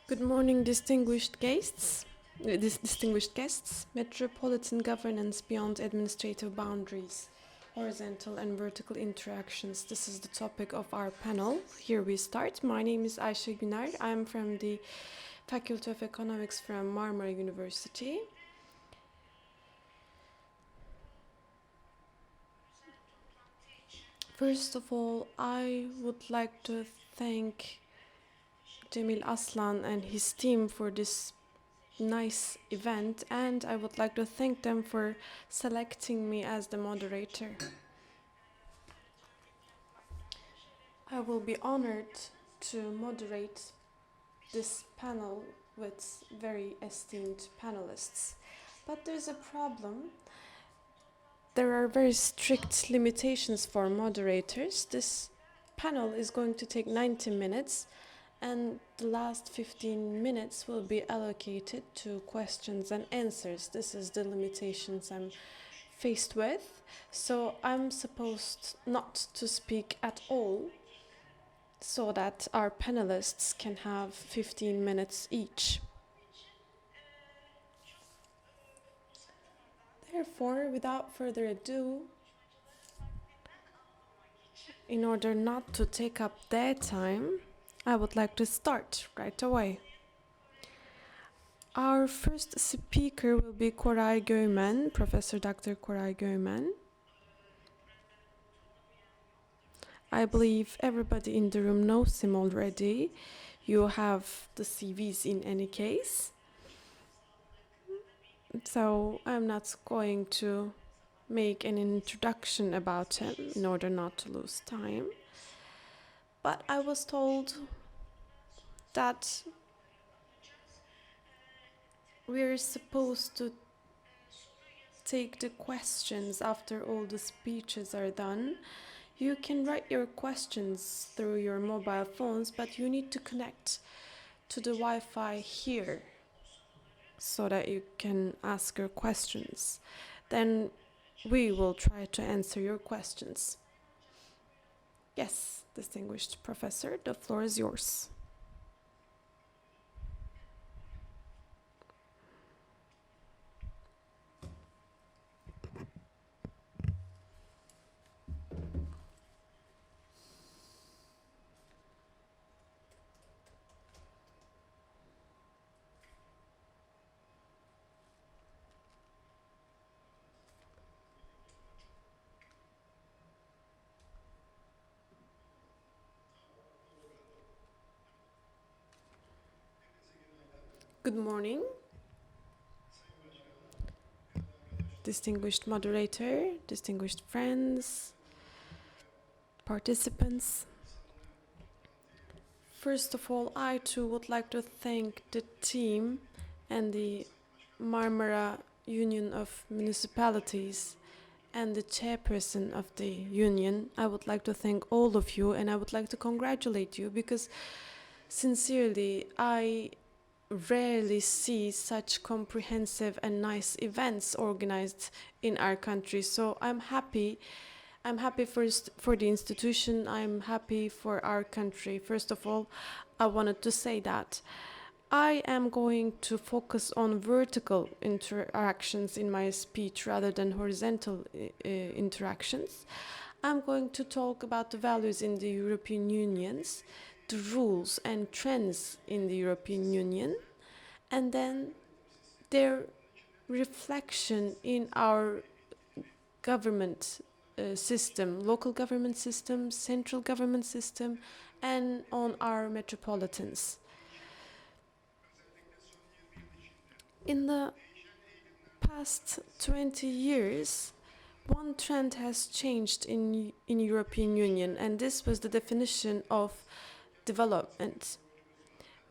Good morning, distinguished guests. Distinguished guests. Metropolitan governance beyond administrative boundaries, horizontal and vertical interactions. This is the topic of our panel. Here we start. My name is Ayşe Güner. I am from the Faculty of Economics from Marmara University. First of all, I would like to thank Cemil Aslan and his team for this nice event, and I would like to thank them for selecting me as the moderator. I will be honored to moderate this panel with very esteemed panelists. But there's a problem. There are very strict limitations for moderators. This panel is going to take 90 minutes, and the last 15 minutes will be allocated to questions and answers. This is the limitations I'm faced with. So I'm supposed not to speak at all so that our panelists can have 15 minutes each. Therefore, without further ado, in order not to take up their time, I would like to start right away. Our first speaker will be Korel Göymen, Professor Dr. Korel Göymen. I believe everybody in the room knows him already. You have the CVs in any case. So I'm not going to make an introduction about him in order not to lose time. But I was told that we're supposed to take the questions after all the speeches are done. You can write your questions through your mobile phones, but you need to connect to the Wi-Fi here so that you can ask your questions. Then we will try to answer your questions. Yes, distinguished professor, the floor is yours. Good morning, distinguished moderator, distinguished friends, participants. First of all, I too would like to thank the team and the Marmara Union of Municipalities and the chairperson of the union. I would like to thank all of you, and I would like to congratulate you because sincerely, I rarely see such comprehensive and nice events organized in our country. So I'm happy. I'm happy first for the institution. I'm happy for our country. First of all, I wanted to say that I am going to focus on vertical interactions in my speech rather than horizontal interactions. I'm going to talk about the values in the European Union, the rules and trends in the European Union, and then their reflection in our government system, local government system, central government system, and on our metropolitans. In the past 20 years, one trend has changed in European Union, and this was the definition of development.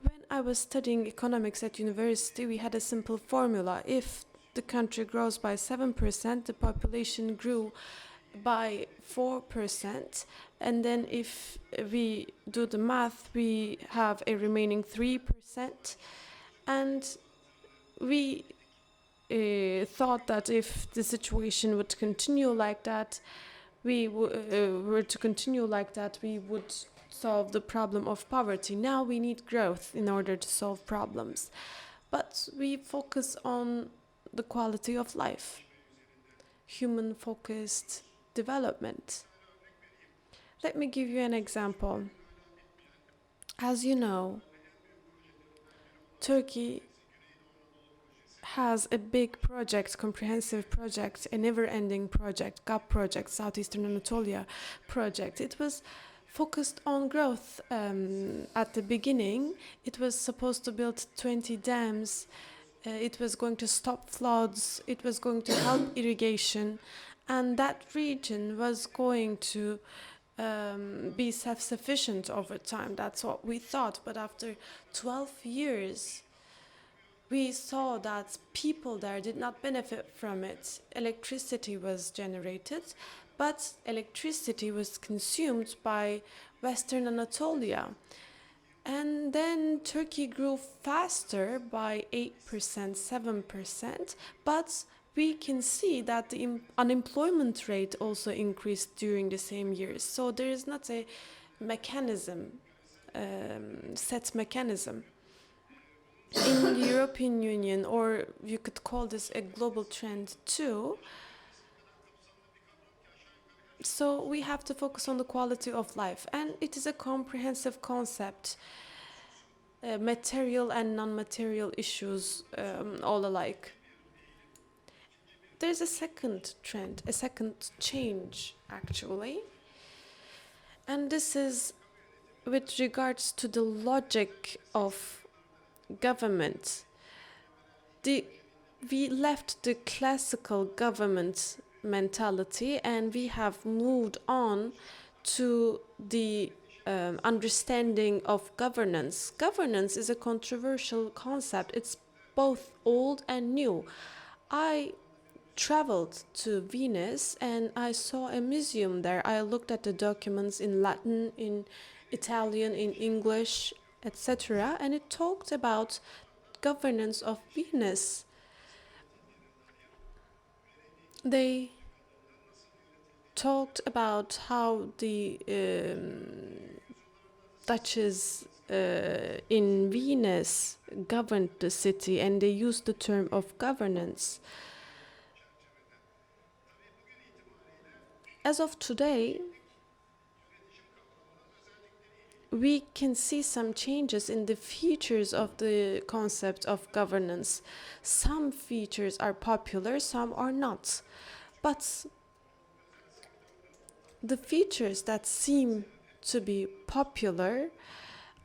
When I was studying economics at university, we had a simple formula. If the country grows by 7%, the population grew by 4%, and then if we do the math, we have a remaining 3%, and we thought that if the situation would continue like that, we would solve the problem of poverty. Now we need growth in order to solve problems. But we focus on the quality of life, human-focused development. Let me give you an example. As you know, Turkey has a big project, comprehensive project, a never-ending project, GAP project, Southeastern Anatolia project. It was focused on growth at the beginning. It was supposed to build 20 dams. It was going to stop floods. It was going to help irrigation. And that region was going to be self-sufficient over time. That's what we thought. But after 12 years, we saw that people there did not benefit from it. Electricity was generated, but electricity was consumed by Western Anatolia. And then Turkey grew faster by 8%, 7%, but we can see that the unemployment rate also increased during the same years. So there is not a mechanism, set mechanism. In the European Union, or you could call this a global trend too, so we have to focus on the quality of life, and it is a comprehensive concept, material and non-material issues all alike. There's a second trend, a second change actually, and this is with regards to the logic of government. We left the classical government mentality and we have moved on to the understanding of governance. Governance is a controversial concept. It's both old and new. I traveled to Venice and I saw a museum there. I looked at the documents in Latin, in Italian, in English, etc. And it talked about governance of Venice. They talked about how the Duchess in Venice governed the city, and they used the term of governance. As of today, we can see some changes in the features of the concept of governance. Some features are popular, some are not. But the features that seem to be popular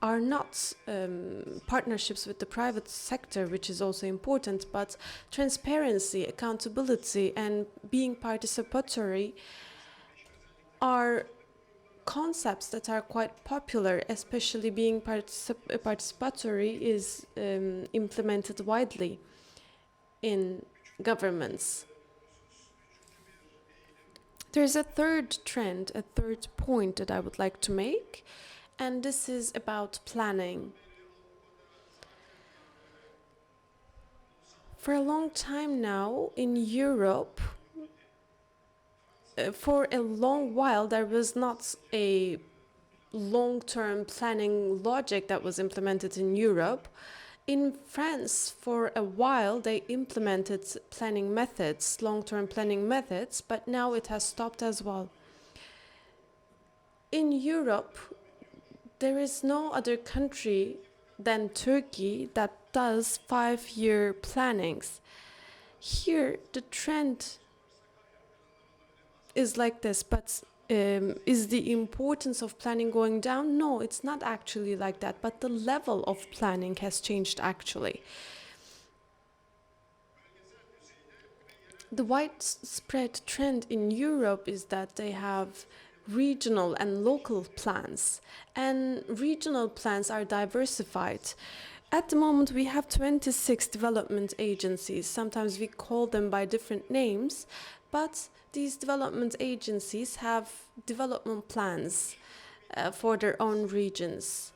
are not partnerships with the private sector, which is also important, but transparency, accountability, and being participatory are concepts that are quite popular, especially being participatory is implemented widely in governments. There's a third trend, a third point that I would like to make, and this is about planning. For a long time now in Europe, for a long while, there was not a long-term planning logic that was implemented in Europe. In France, for a while, they implemented planning methods, long-term planning methods, but now it has stopped as well. In Europe, there is no other country than Turkey that does 5-year plannings. Here, the trend is like this, but is the importance of planning going down? No, it's not actually like that, but the level of planning has changed actually. The widespread trend in Europe is that they have regional and local plans, and regional plans are diversified. At the moment, we have 26 development agencies. Sometimes we call them by different names, but these development agencies have development plans for their own regions.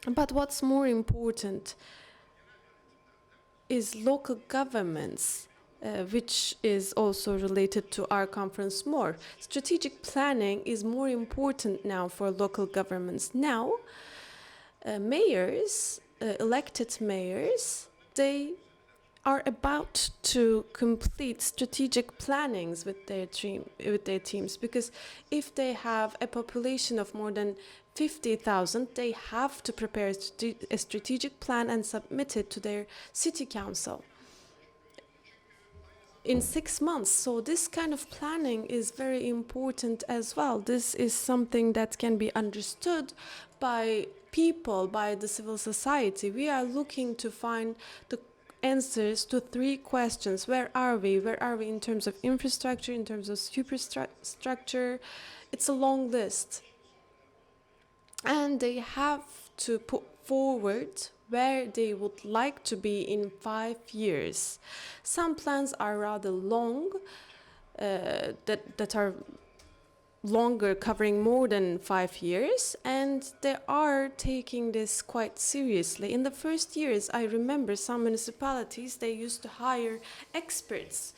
But what's more important is local governments which is also related to our conference more. Strategic planning is more important now for local governments. Now, mayors, elected mayors, they are about to complete strategic plannings with their teams, because if they have a population of more than 50,000, they have to prepare a strategic plan and submit it to their city council in 6 months. So this kind of planning is very important as well. This is something that can be understood by people, by the civil society. We are looking to find the answers to 3 questions. Where are we? Where are we in terms of infrastructure, in terms of superstructure? It's a long list. And they have to put forward where they would like to be in 5 years. Some plans are rather long, that are longer, covering more than 5 years, and they are taking this quite seriously. In the first years, I remember some municipalities, they used to hire experts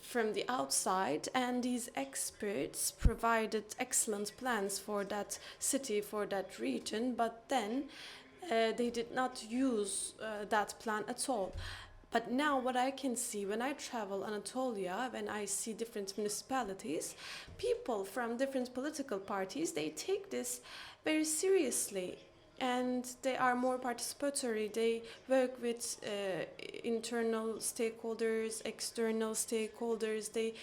from the outside, and these experts provided excellent plans for that city, for that region, but then they did not use that plan at all. But now what I can see when I travel Anatolia, when I see different municipalities, people from different political parties, they take this very seriously. And they are more participatory. They work with internal stakeholders, external stakeholders. They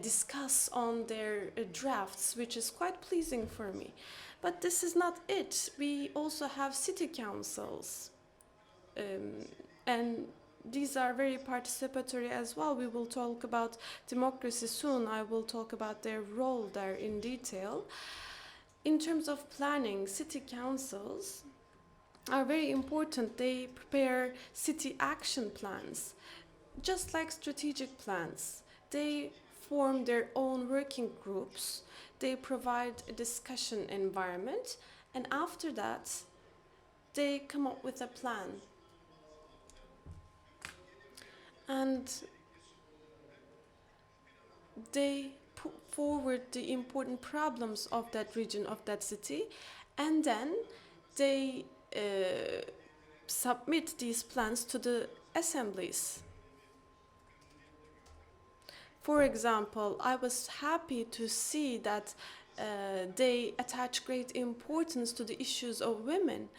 discuss on their drafts, which is quite pleasing for me. But this is not it. We also have city councils. And these are very participatory as well. We will talk about democracy soon. I will talk about their role there in detail. In terms of planning, city councils are very important. They prepare city action plans, just like strategic plans. They form their own working groups. They provide a discussion environment, and after that, they come up with a plan. And they put forward the important problems of that region, of that city, and then they submit these plans to the assemblies. For example, I was happy to see that they attach great importance to the issues of women,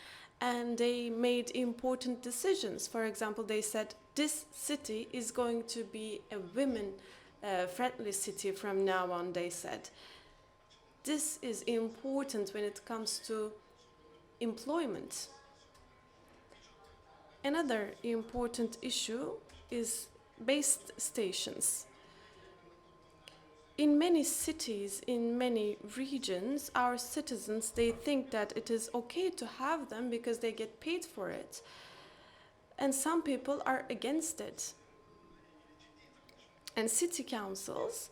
and they made important decisions. For example, they said this city is going to be a women friendly city from now on, they said. This is important when it comes to employment. Another important issue is base stations. In many cities, in many regions, our citizens, they think that it is okay to have them because they get paid for it. And some people are against it. And city councils,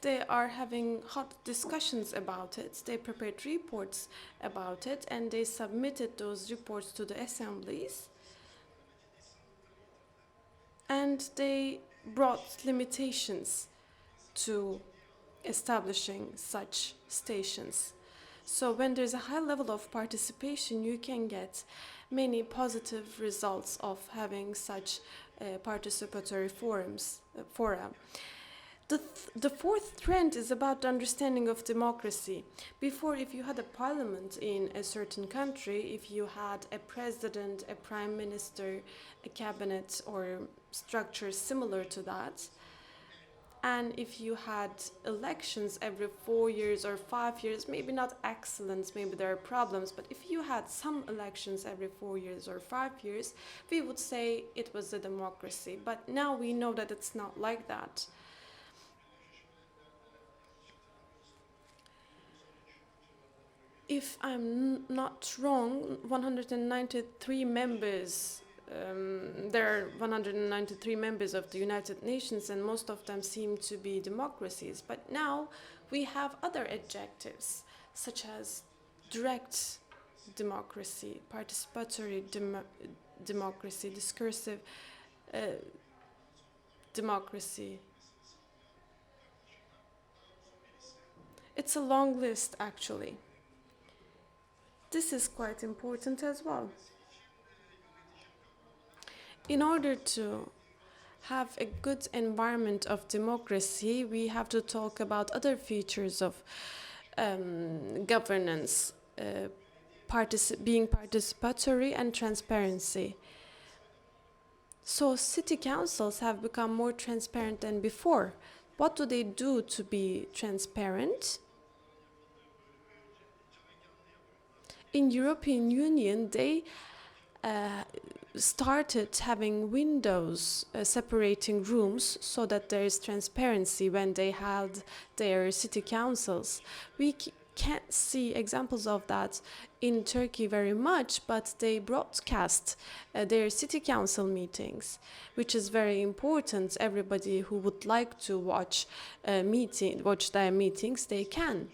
they are having hot discussions about it. They prepared reports about it, and they submitted those reports to the assemblies. And they brought limitations to establishing such stations. So when there's a high level of participation, you can get many positive results of having such participatory fora. The fourth trend is about the understanding of democracy. Before, if you had a parliament in a certain country, if you had a president, a prime minister, a cabinet, or structure similar to that, and if you had elections every 4 years or 5 years, maybe not excellent, maybe there are problems, but if you had some elections every 4 years or 5 years, we would say it was a democracy. But now we know that it's not like that. If I'm not wrong, 193 members, there are 193 members of the United Nations, and most of them seem to be democracies. But now we have other adjectives, such as direct democracy, participatory democracy, discursive democracy. It's a long list, actually. This is quite important as well. In order to have a good environment of democracy, we have to talk about other features of governance, being participatory and transparency. So city councils have become more transparent than before. What do they do to be transparent? In European Union, they started having windows separating rooms so that there is transparency when they held their city councils. We can't see examples of that in Turkey very much, but they broadcast their city council meetings, which is very important. Everybody who would like to watch their meetings, they can.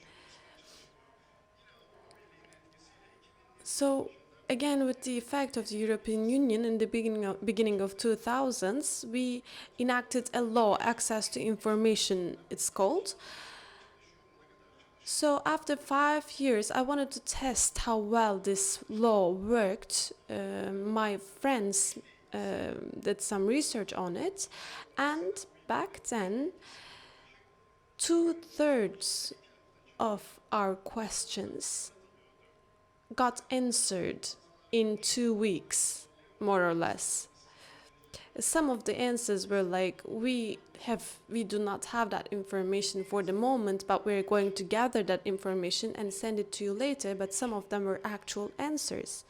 So again, with the effect of the European Union in the beginning of 2000s, we enacted a law, access to information, it's called. So after 5 years, I wanted to test how well this law worked. My friends did some research on it, and back then, 2/3 of our questions got answered in 2 weeks, more or less. Some of the answers were like, we do not have that information for the moment, but we're going to gather that information and send it to you later. But some of them were actual answers.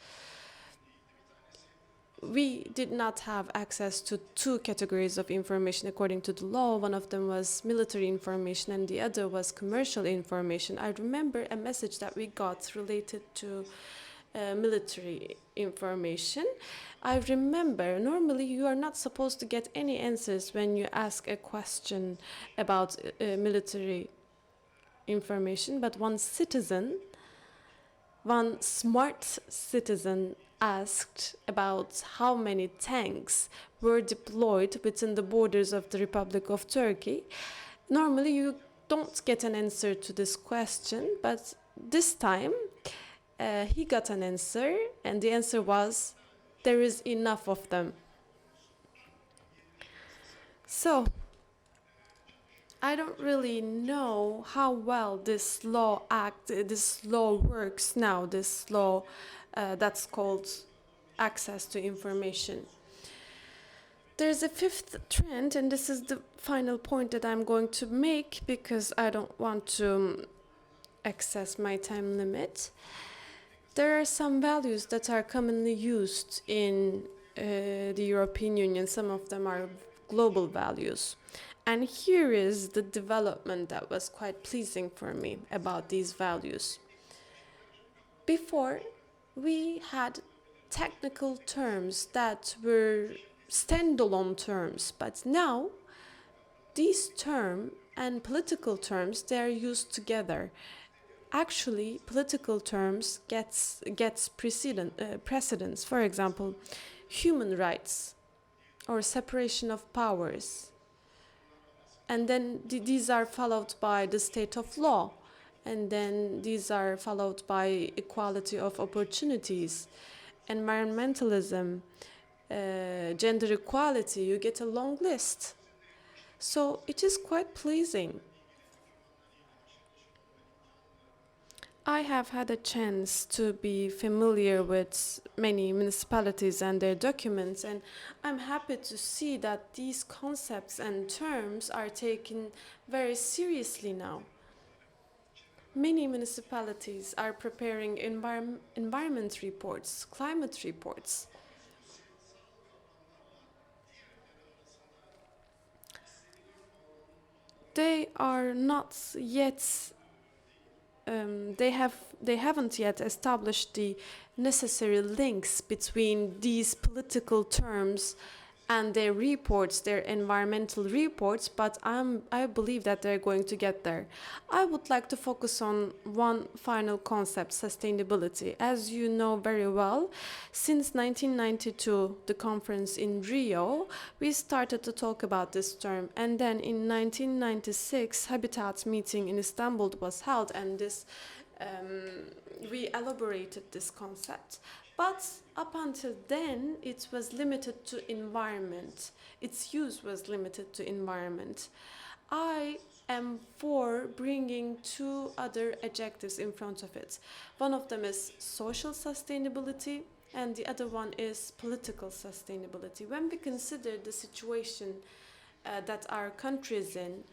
We did not have access to 2 categories of information according to the law. One of them was military information and the other was commercial information. I remember a message that we got related to military information. I remember normally you are not supposed to get any answers when you ask a question about military information, but one smart citizen asked about how many tanks were deployed within the borders of the Republic of Turkey. Normally you don't get an answer to this question, but this time he got an answer, and the answer was, there is enough of them. So I don't really know how well this law works now, this law that's called access to information. There's a 5th trend, and this is the final point that I'm going to make because I don't want to excess my time limit. There are some values that are commonly used in the European Union. Some of them are global values. And here is the development that was quite pleasing for me about these values. Before, we had technical terms that were standalone terms, but now these terms and political terms, they are used together. Actually, political terms gets precedence. For example, human rights or separation of powers. And then these are followed by the state of law. And then these are followed by equality of opportunities, environmentalism, gender equality. You get a long list. So it is quite pleasing. I have had a chance to be familiar with many municipalities and their documents, and I'm happy to see that these concepts and terms are taken very seriously now. Many municipalities are preparing environment reports, climate reports. They are not yet they haven't yet established the necessary links between these political terms and their reports, their environmental reports, but I believe that they're going to get there. I would like to focus on one final concept, sustainability. As you know very well, since 1992, the conference in Rio, we started to talk about this term, and then in 1996, Habitat meeting in Istanbul was held, and this we elaborated this concept. But up until then, it was limited to environment. Its use was limited to environment. I am for bringing two other adjectives in front of it. One of them is social sustainability, and the other one is political sustainability. When we consider the situation that our country is in,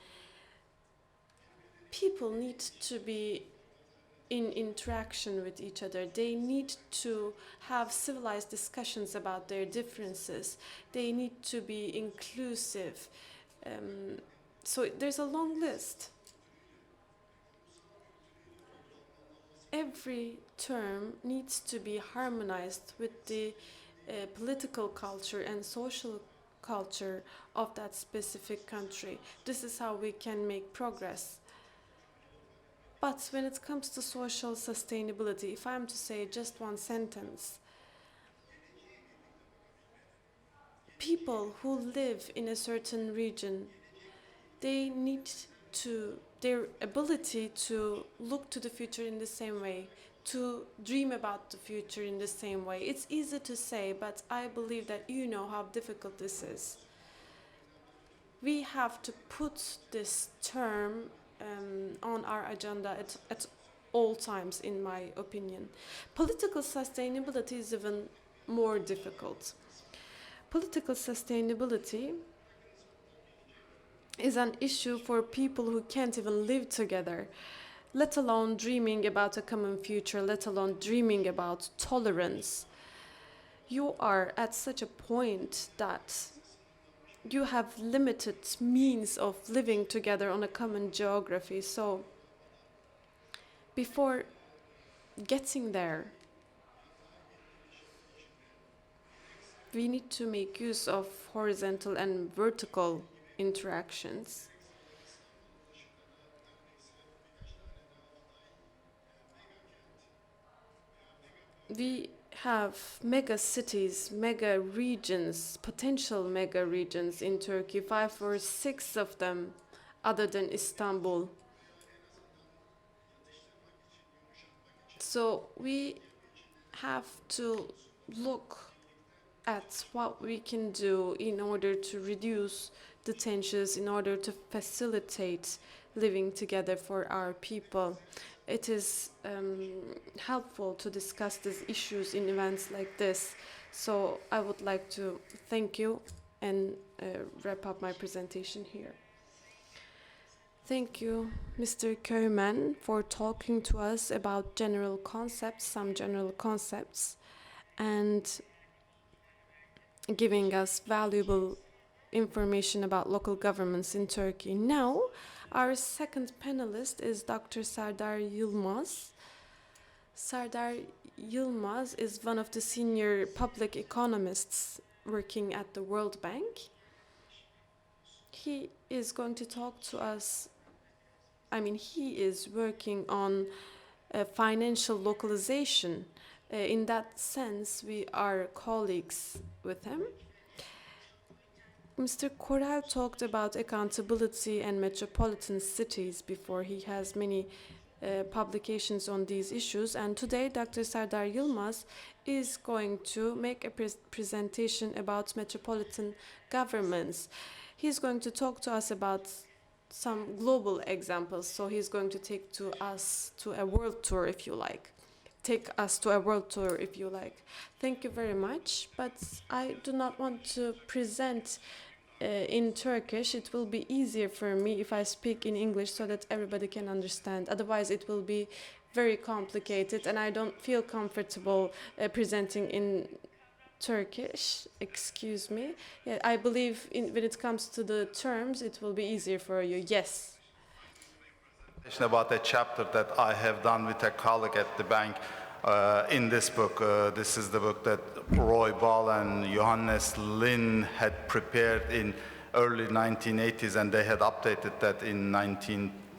people need to be in interaction with each other. They need to have civilized discussions about their differences. They need to be inclusive. So there's a long list. Every term needs to be harmonized with the political culture and social culture of that specific country. This is how we can make progress. But when it comes to social sustainability, if I'm to say just one sentence, people who live in a certain region, they need to, their ability to look to the future in the same way, to dream about the future in the same way. It's easy to say, but I believe that you know how difficult this is. We have to put this term on our agenda at all times, in my opinion. Political sustainability is even more difficult. Political sustainability is an issue for people who can't even live together, let alone dreaming about a common future, let alone dreaming about tolerance. You are at such a point that you have limited means of living together on a common geography. So before getting there, we need to make use of horizontal and vertical interactions. We have mega cities, mega regions, potential mega regions in Turkey, 5 or 6 of them other than Istanbul. So we have to look at what we can do in order to reduce the tensions, in order to facilitate living together for our people. It is helpful to discuss these issues in events like this. So I would like to thank you and wrap up my presentation here. Thank you, Mr. Göymen, for talking to us about general concepts, some general concepts, and giving us valuable information about local governments in Turkey. Now, our second panelist is Dr. Serdar Yılmaz. Serdar Yılmaz is one of the senior public economists working at the World Bank. He is going to talk to us. He is working on financial localization. In that sense, we are colleagues with him. Mr. Korel talked about accountability and metropolitan cities before. He has many publications on these issues, and today Dr. Serdar Yılmaz is going to make a presentation about metropolitan governments. He's going to talk to us about some global examples, so he's going to take us to a world tour, if you like. Thank you very much, but I do not want to present in Turkish. It will be easier for me if I speak in English so that everybody can understand. Otherwise, it will be very complicated, and I don't feel comfortable presenting in Turkish. Excuse me. Yeah, I believe when it comes to the terms, it will be easier for you. Yes. About a chapter that I have done with a colleague at the bank in this book. This is the book that Roy Ball and Johannes Lin had prepared in early 1980s, and they had updated that in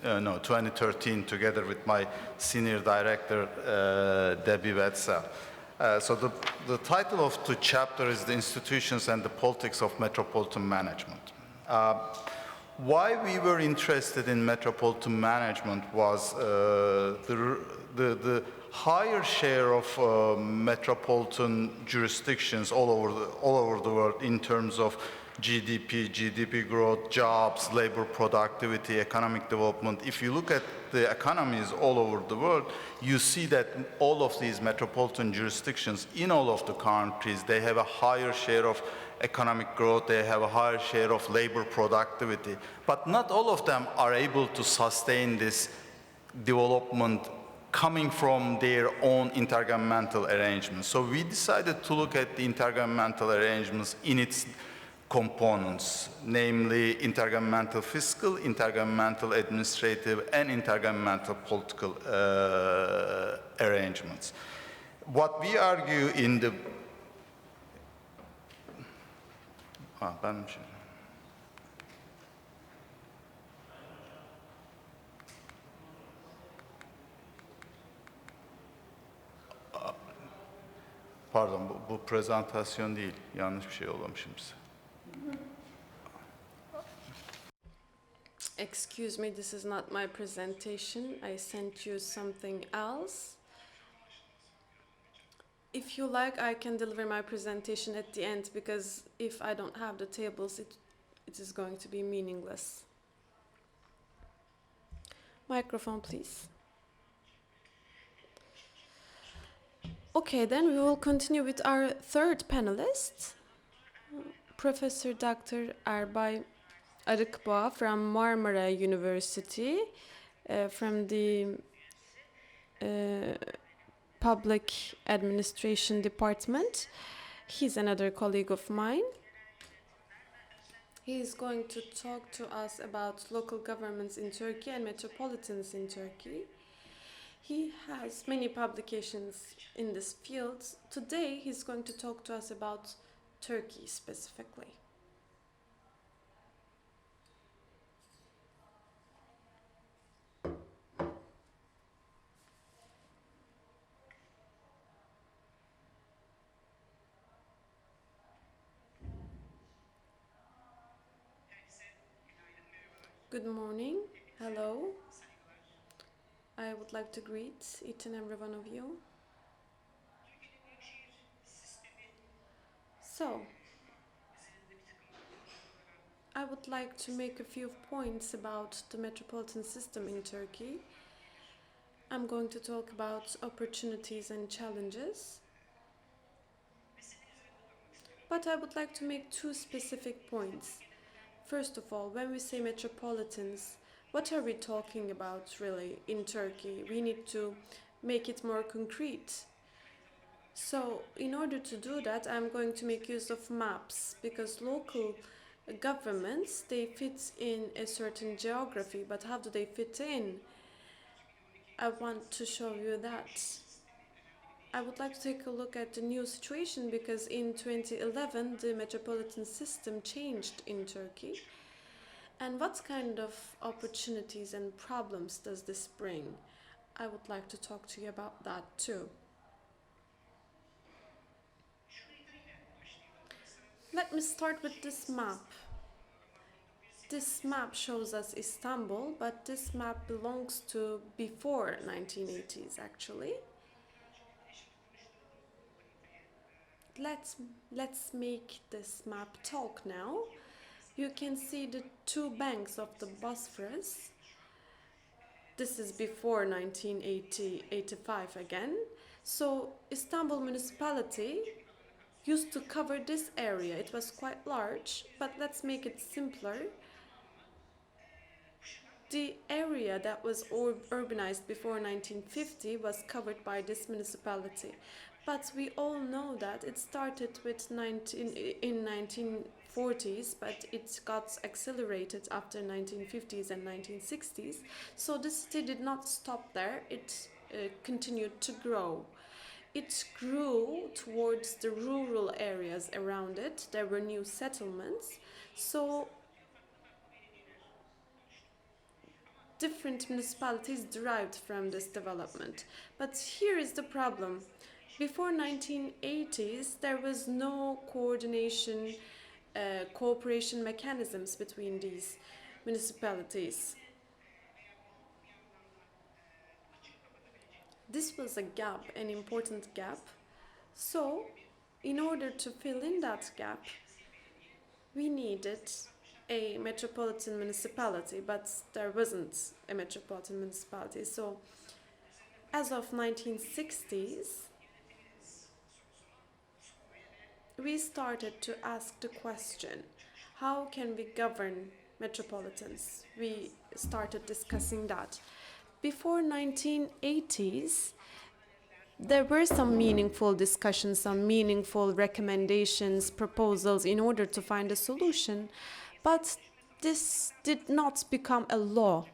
2013 together with my senior director, Debbie Wetzel. So the title of the chapter is The Institutions and the Politics of Metropolitan Management. Why we were interested in metropolitan management was the higher share of metropolitan jurisdictions all over the world in terms of GDP growth, jobs, labor productivity, economic development. If you look at the economies all over the world, you see that all of these metropolitan jurisdictions in all of the countries, they have a higher share of economic growth, they have a higher share of labor productivity, but not all of them are able to sustain this development coming from their own intergovernmental arrangements. So we decided to look at the intergovernmental arrangements in its components, namely intergovernmental fiscal, intergovernmental administrative, and intergovernmental political arrangements. What we argue in the Pardon, bu prezentasyon değil. Yanlış bir şey yollamışım size. Excuse me, this is not my presentation. I sent you something else. If you like, I can deliver my presentation at the end, because if I don't have the tables, it is going to be meaningless. Microphone, please. Okay, then we will continue with our third panelist, Professor Dr. Erbay Arıkboğa from Marmara University, from the Public Administration Department. He's another colleague of mine. He is going to talk to us about local governments in Turkey and metropolitans in Turkey. He has many publications in this field. Today he's going to talk to us about Turkey specifically. Good morning. Hello. I would like to greet each and every one of you. So, I would like to make a few points about the metropolitan system in Turkey. I'm going to talk about opportunities and challenges. But I would like to make two specific points. First of all, when we say metropolitans, what are we talking about really in Turkey? We need to make it more concrete. So in order to do that, I'm going to make use of maps, because local governments, they fit in a certain geography, but how do they fit in? I want to show you that. I would like to take a look at the new situation, because in 2011 the metropolitan system changed in Turkey. And what kind of opportunities and problems does this bring? I would like to talk to you about that too. Let me start with this map. This map shows us Istanbul, but this map belongs to before 1980s actually. Let's make this map talk now. You can see the two banks of the Bosphorus. This is before 1985 again. So Istanbul municipality used to cover this area. It was quite large, but let's make it simpler. The area that was urbanized before 1950 was covered by this municipality. But we all know that it started with in 1940s, but it got accelerated after 1950s and 1960s. So the city did not stop there. It continued to grow. It grew towards the rural areas around it. There were new settlements. So different municipalities derived from this development. But here is the problem. Before 1980s, there was no coordination, cooperation mechanisms between these municipalities. This was a gap, an important gap. So, in order to fill in that gap, we needed a metropolitan municipality, but there wasn't a metropolitan municipality. So, as of 1960s, we started to ask the question, how can we govern metropolitans? We started discussing that. Before 1980s, there were some meaningful discussions, some meaningful recommendations, proposals in order to find a solution, but this did not become a law.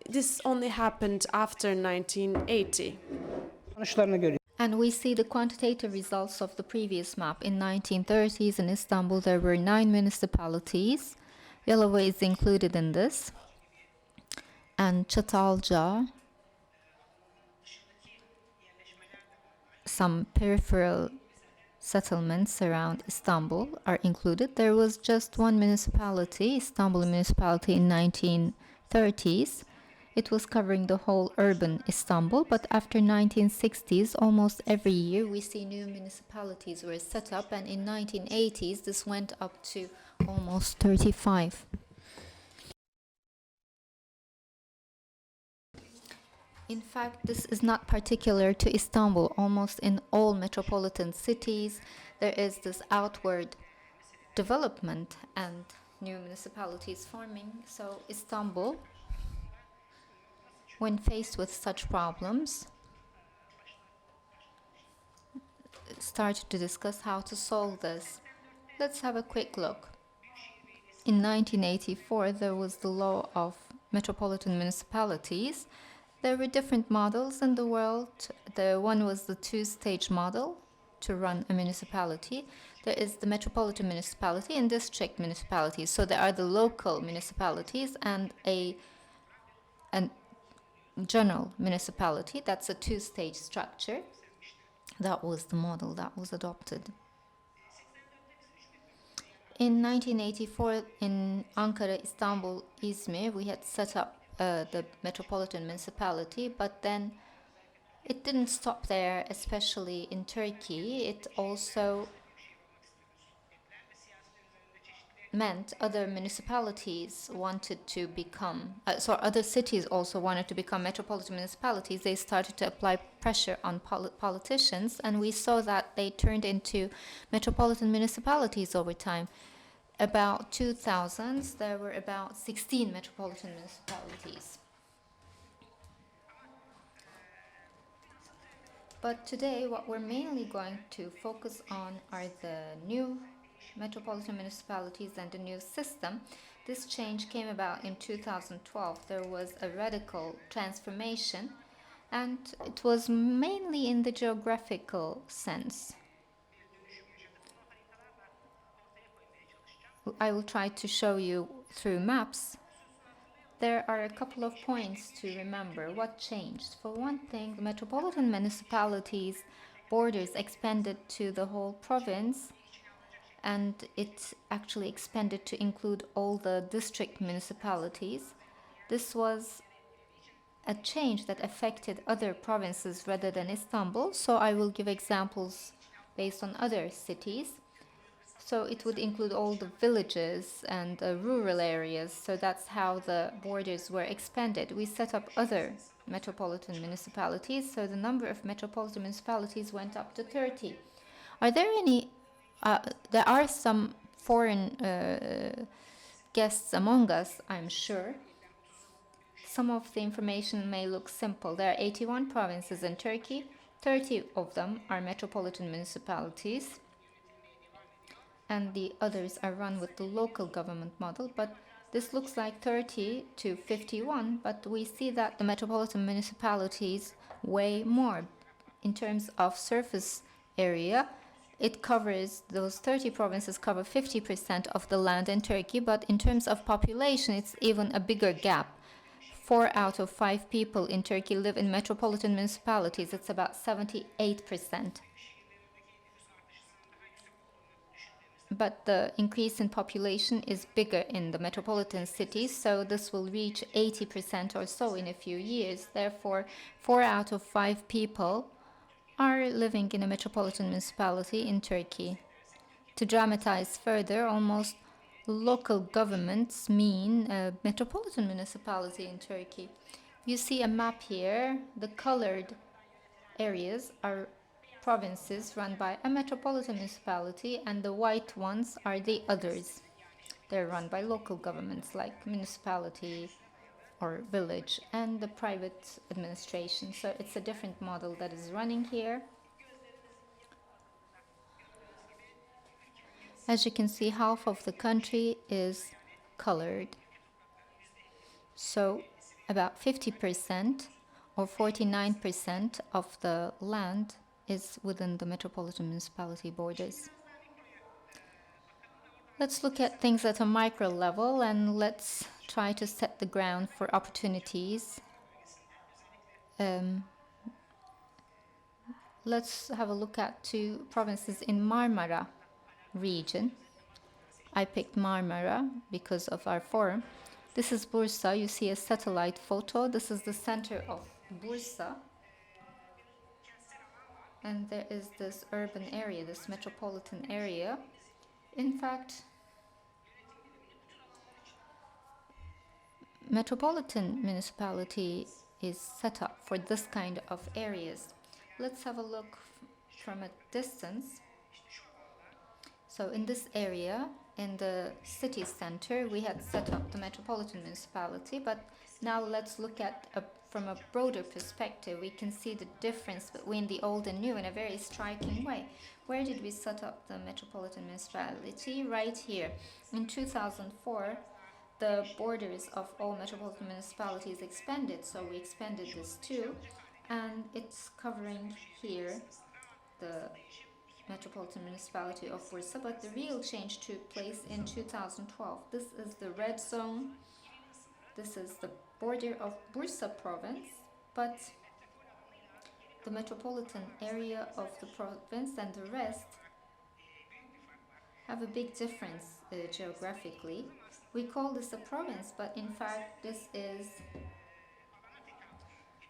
This only happened after 1980. And we see the quantitative results of the previous map. In 1930s in Istanbul, there were 9 municipalities. Yalova is included in this. And Çatalca, some peripheral settlements around Istanbul are included. There was just one municipality, Istanbul municipality, in 1930s. It was covering the whole urban Istanbul, but after 1960s, almost every year we see new municipalities were set up, and in 1980s this went up to almost 35. In fact, this is not particular to Istanbul. Almost in all metropolitan cities, there is this outward development and new municipalities forming. So Istanbul, when faced with such problems, started to discuss how to solve this. Let's have a quick look. In 1984, there was the law of metropolitan municipalities. There were different models in the world. The one was the two-stage model to run a municipality. There is the metropolitan municipality and district municipalities. So there are the local municipalities and a general municipality. That's a two-stage structure. That was the model that was adopted. In 1984, in Ankara, Istanbul, Izmir, we had set up the metropolitan municipality, but then it didn't stop there, especially in Turkey. It also meant other municipalities wanted to become, other cities also wanted to become metropolitan municipalities. They started to apply pressure on politicians, and we saw that they turned into metropolitan municipalities over time. About 2000s, there were about 16 metropolitan municipalities. But today, what we're mainly going to focus on are the new metropolitan municipalities and the new system. This change came about in 2012. There was a radical transformation, and it was mainly in the geographical sense. I will try to show you through maps. There are a couple of points to remember. What changed? For one thing, the metropolitan municipalities' borders expanded to the whole province, and it actually expanded to include all the district municipalities. This was a change that affected other provinces rather than Istanbul, so I will give examples based on other cities. So it would include all the villages and rural areas, so that's how the borders were expanded. We set up other metropolitan municipalities, so the number of metropolitan municipalities went up to 30. Are there any, there are some foreign guests among us, I'm sure. Some of the information may look simple. There are 81 provinces in Turkey, 30 of them are metropolitan municipalities, and the others are run with the local government model, but This looks like 30 to 51, but we see that the metropolitan municipalities weigh more. In terms of surface area, it covers, those 30 provinces cover 50% of the land in Turkey, but in terms of population, it's even a bigger gap. 4 out of 5 people in Turkey live in metropolitan municipalities. It's about 78%. But the increase in population is bigger in the metropolitan cities, so this will reach 80% or so in a few years. Therefore, 4 out of 5 people are living in a metropolitan municipality in Turkey. To dramatize further, almost local governments mean a metropolitan municipality in Turkey. You see a map here. The colored areas are provinces run by a metropolitan municipality, and the white ones are the others. They're run by local governments like municipality or village and the private administration. So it's a different model that is running here. As you can see, half of the country is colored. So about 50% or 49% of the land is within the metropolitan municipality borders. Let's look at things at a micro level and let's try to set the ground for opportunities. Let's have a look at 2 provinces in Marmara region. I picked Marmara because of our forum. This is Bursa. You see a satellite photo. This is the center of Bursa. And there is this urban area, this metropolitan area. In fact, metropolitan municipality is set up for this kind of areas. Let's have a look from a distance. So in this area, in the city center, we had set up the metropolitan municipality, but now let's look at from a broader perspective. We can see the difference between the old and new in a very striking way. Where did we set up the metropolitan municipality? Right here. In 2004, the borders of all metropolitan municipalities expanded, so we expanded this too, and it's covering here the metropolitan municipality of Bursa, but the real change took place in 2012. This is the red zone. This is the border of Bursa province, but the metropolitan area of the province and the rest have a big difference geographically. We call this a province, but in fact this is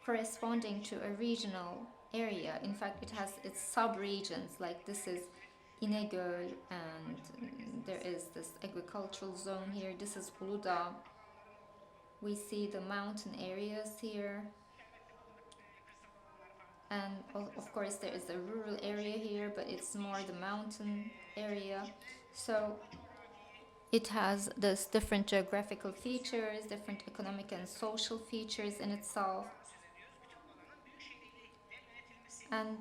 corresponding to a regional area. In fact, it has its sub-regions, like this is İnegöl, and there is this agricultural zone here. This is Uludağ. We see the mountain areas here. And of course there is a rural area here, but it's more the mountain area. So it has this different geographical features, different economic and social features in itself. And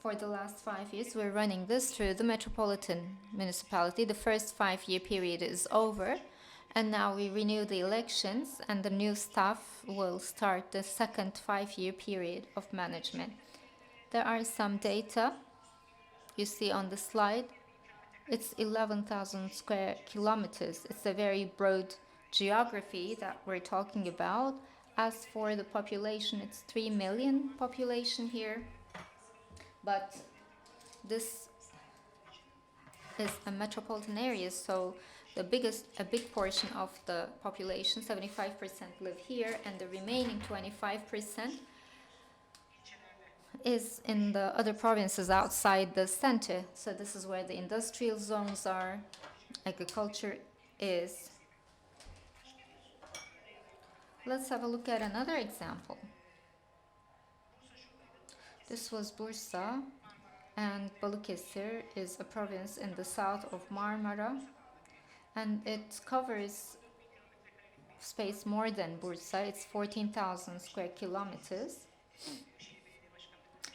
for the last 5 years, we're running this through the metropolitan municipality. The first 5-year period is over, and now we renew the elections, and the new staff will start the second 5-year period of management. There are some data you see on the slide. It's 11,000 square kilometers. It's a very broad geography that we're talking about. As for the population, it's 3 million population here. But this is a metropolitan area, so a big portion of the population, 75%, live here, and the remaining 25% is in the other provinces outside the center. So this is where the industrial zones are, agriculture is. Let's have a look at another example. This was Bursa, and Balıkesir is a province in the south of Marmara, and it covers space more than Bursa. It's 14,000 square kilometers.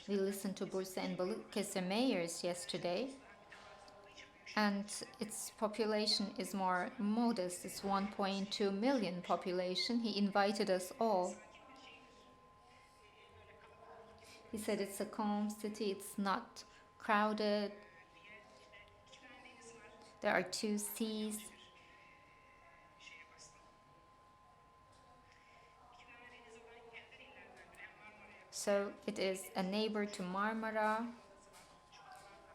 We listened to Bursa and Balıkesir mayors yesterday, and its population is more modest. It's 1.2 million population. He invited us all. He said it's a calm city, it's not crowded. There are 2 seas. So it is a neighbor to Marmara.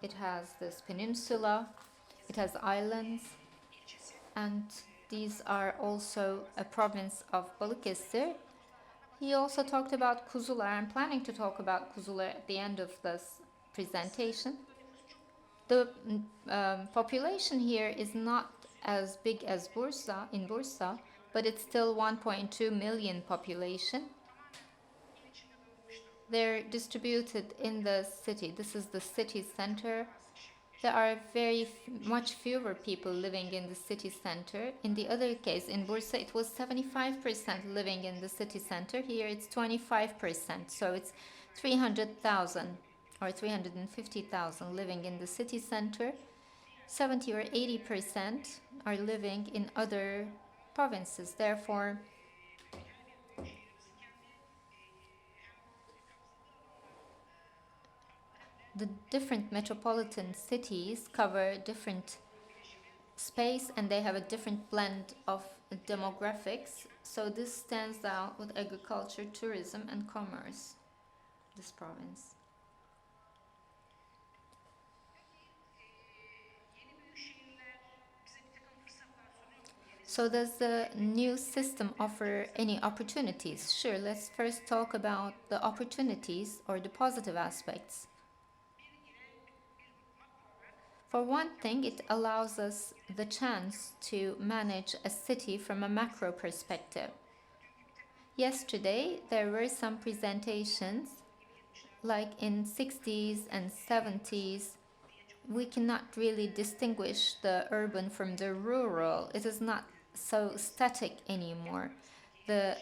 It has this peninsula. It has islands. And these are also a province of Balıkesir. He also talked about kuzular. I'm planning to talk about kuzular at the end of this presentation. The population here is not as big as Bursa, but it's still 1.2 million population. They're distributed in the city. This is the city center. There are much fewer people living in the city center. In the other case, in Bursa, it was 75% living in the city center. Here it's 25%, so it's 300,000 or 350,000 living in the city center. 70 or 80% are living in other provinces. Therefore, the different metropolitan cities cover different space and they have a different blend of demographics. So this stands out with agriculture, tourism and commerce, this province. So does the new system offer any opportunities? Sure, let's first talk about the opportunities or the positive aspects. For one thing, it allows us the chance to manage a city from a macro perspective. Yesterday, there were some presentations, like in 60s and 70s, we cannot really distinguish the urban from the rural. It is not so static anymore. The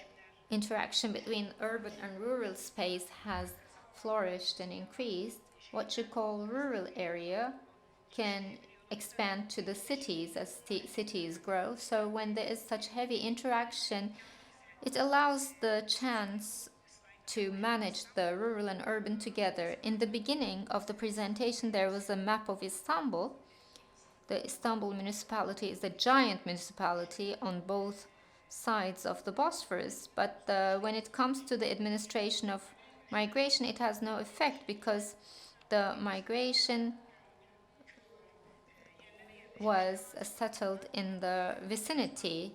interaction between urban and rural space has flourished and increased. What you call rural area can expand to the cities as cities grow. So when there is such heavy interaction, it allows the chance to manage the rural and urban together. In the beginning of the presentation, there was a map of Istanbul. The Istanbul municipality is a giant municipality on both sides of the Bosphorus, but when it comes to the administration of migration, it has no effect because the migration was settled in the vicinity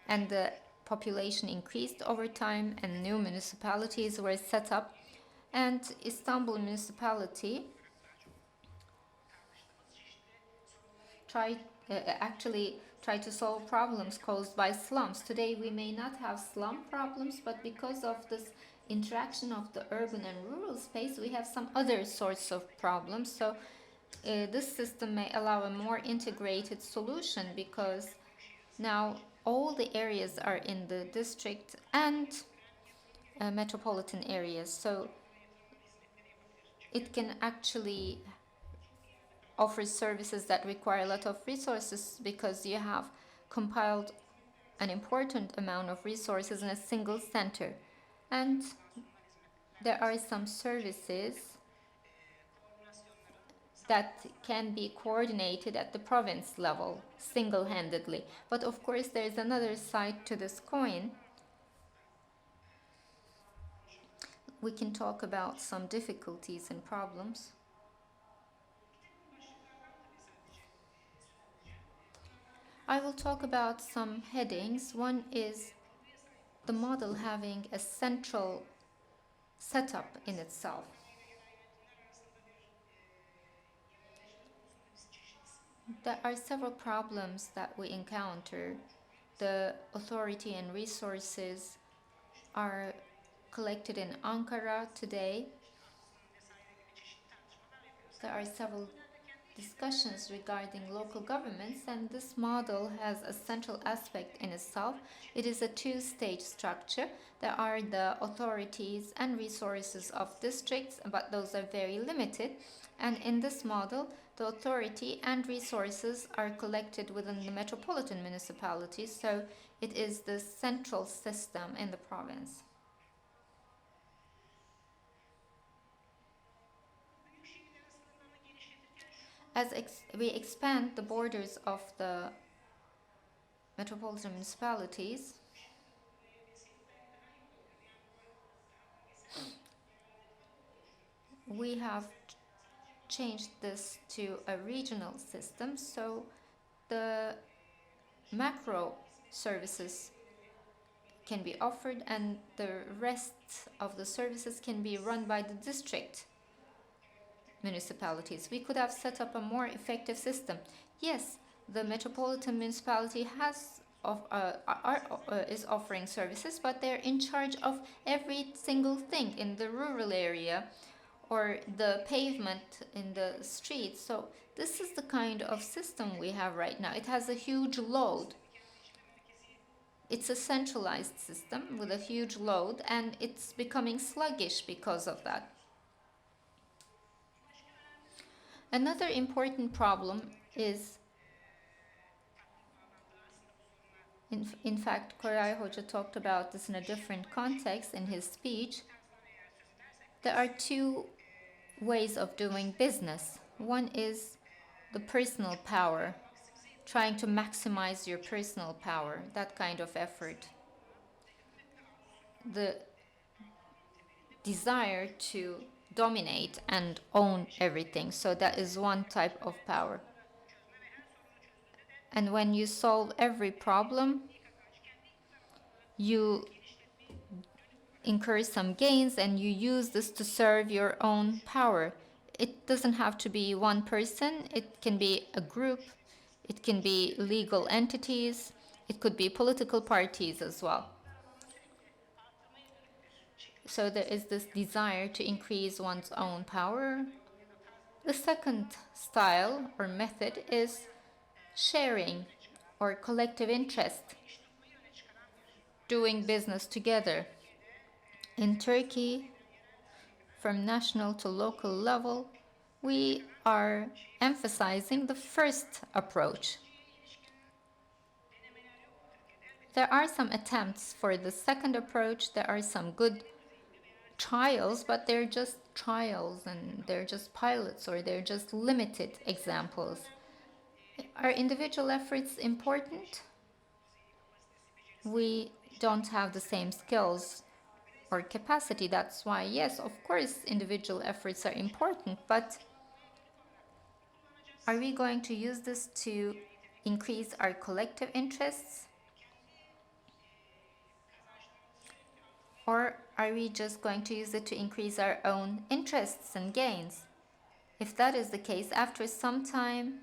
and the population increased over time and new municipalities were set up, and Istanbul municipality actually tried to solve problems caused by slums. Today we may not have slum problems, but because of this interaction of the urban and rural space, we have some other sorts of problems. So this system may allow a more integrated solution because now all the areas are in the district and metropolitan areas. So it can actually offer services that require a lot of resources because you have compiled an important amount of resources in a single center. And there are some services that can be coordinated at the province level single-handedly. But of course there is another side to this coin. We can talk about some difficulties and problems. I will talk about some headings. One is the model having a central setup in itself. There are several problems that we encounter. The authority and resources are collected in Ankara today. There are several discussions regarding local governments, and this model has a central aspect in itself. It is a two-stage structure. There are the authorities and resources of districts, but those are very limited. And in this model, the authority and resources are collected within the metropolitan municipalities, so it is the central system in the province. As we expand the borders of the metropolitan municipalities, we have changed this to a regional system, so the macro services can be offered and the rest of the services can be run by the district municipalities. We could have set up a more effective system. Yes, the metropolitan municipality is offering services, but they're in charge of every single thing in the rural area or the pavement in the streets. So this is the kind of system we have right now. It has a huge load. It's a centralized system with a huge load, and it's becoming sluggish because of that. Another important problem is, in fact, Korel Hoca talked about this in a different context in his speech. There are two ways of doing business. One is the personal power, trying to maximize your personal power, that kind of effort. The desire to dominate and own everything. So that is one type of power. And when you solve every problem, you incur some gains and you use this to serve your own power. It doesn't have to be one person. It can be a group. It can be legal entities. It could be political parties as well. So there is this desire to increase one's own power. The second style or method is sharing or collective interest, doing business together. In Turkey, from national to local level, we are emphasizing the first approach. There are some attempts for the second approach. There are some good trials, but they're just trials and they're just pilots or they're just limited examples. Are individual efforts important? We don't have the same skills or capacity. That's why, yes, of course, individual efforts are important, but are we going to use this to increase our collective interests? Or are we just going to use it to increase our own interests and gains? If that is the case, after some time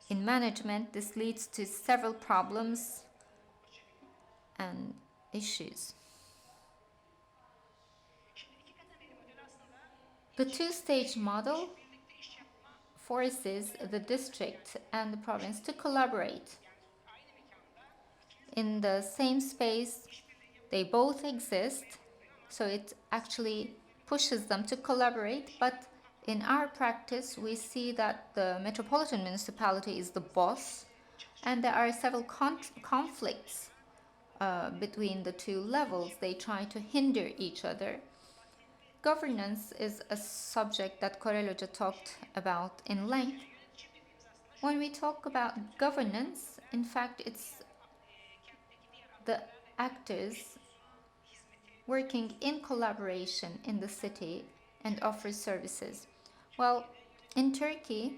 in management, this leads to several problems and issues. The two-stage model forces the district and the province to collaborate. In the same space, they both exist, so it actually pushes them to collaborate, but in our practice, we see that the metropolitan municipality is the boss, and there are several conflicts between the two levels. They try to hinder each other. Governance is a subject that Korel Hoca talked about in length. When we talk about governance, in fact, it's the actors working in collaboration in the city and offer services. Well, in Turkey,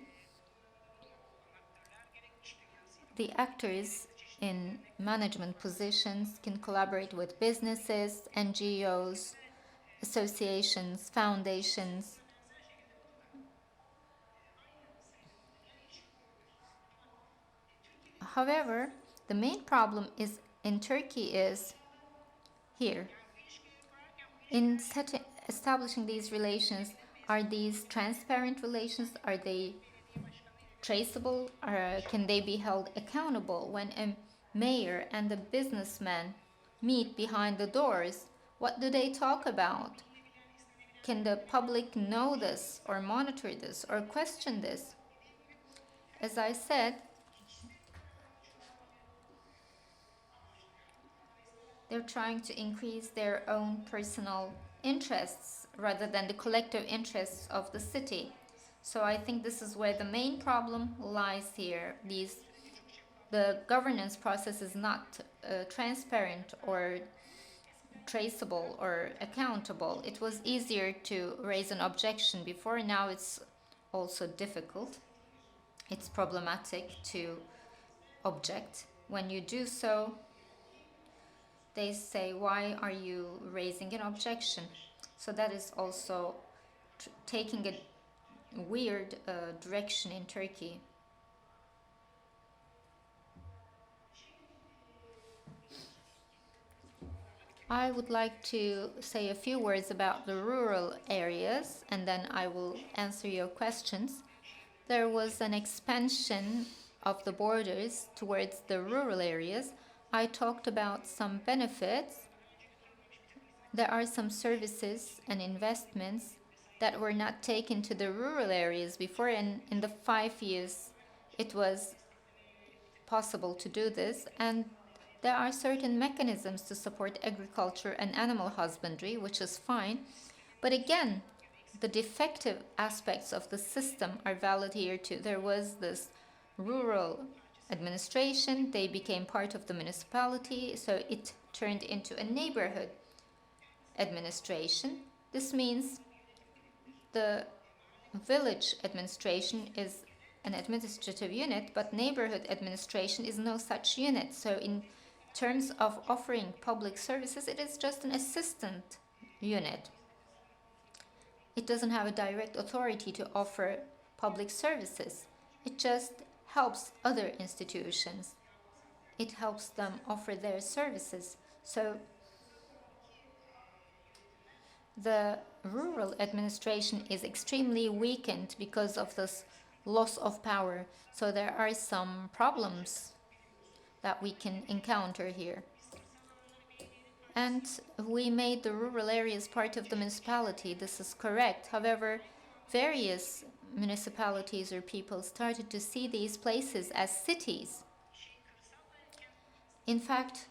the actors in management positions can collaborate with businesses, NGOs, associations, foundations. However, the main problem is in Turkey is here. In establishing these relations, Are these transparent relations? Are they traceable? Or can they be held accountable when a mayor and a businessman meet behind the doors? What do they talk about? Can the public know this or monitor this or question this? As I said, they're trying to increase their own personal interests rather than the collective interests of the city. So I think this is where the main problem lies here. The governance process is not transparent or traceable or accountable. It was easier to raise an objection before. Now it's also difficult. It's problematic to object. When you do so, they say, why are you raising an objection? So that is also taking a weird direction in Turkey. I would like to say a few words about the rural areas, and then I will answer your questions. There was an expansion of the borders towards the rural areas. I talked about some benefits. There are some services and investments that were not taken to the rural areas before, and in the 5 years it was possible to do this. And there are certain mechanisms to support agriculture and animal husbandry, which is fine. But again, the defective aspects of the system are valid here too. There was this rural administration, they became part of the municipality, so it turned into a neighborhood administration. This means the village administration is an administrative unit, but neighborhood administration is no such unit. So in terms of offering public services, it is just an assistant unit. It doesn't have a direct authority to offer public services. It just helps other institutions. It helps them offer their services. So the rural administration is extremely weakened because of this loss of power. So there are some problems that we can encounter here. And we made the rural areas part of the municipality. This is correct. However, various municipalities or people started to see these places as cities. In fact,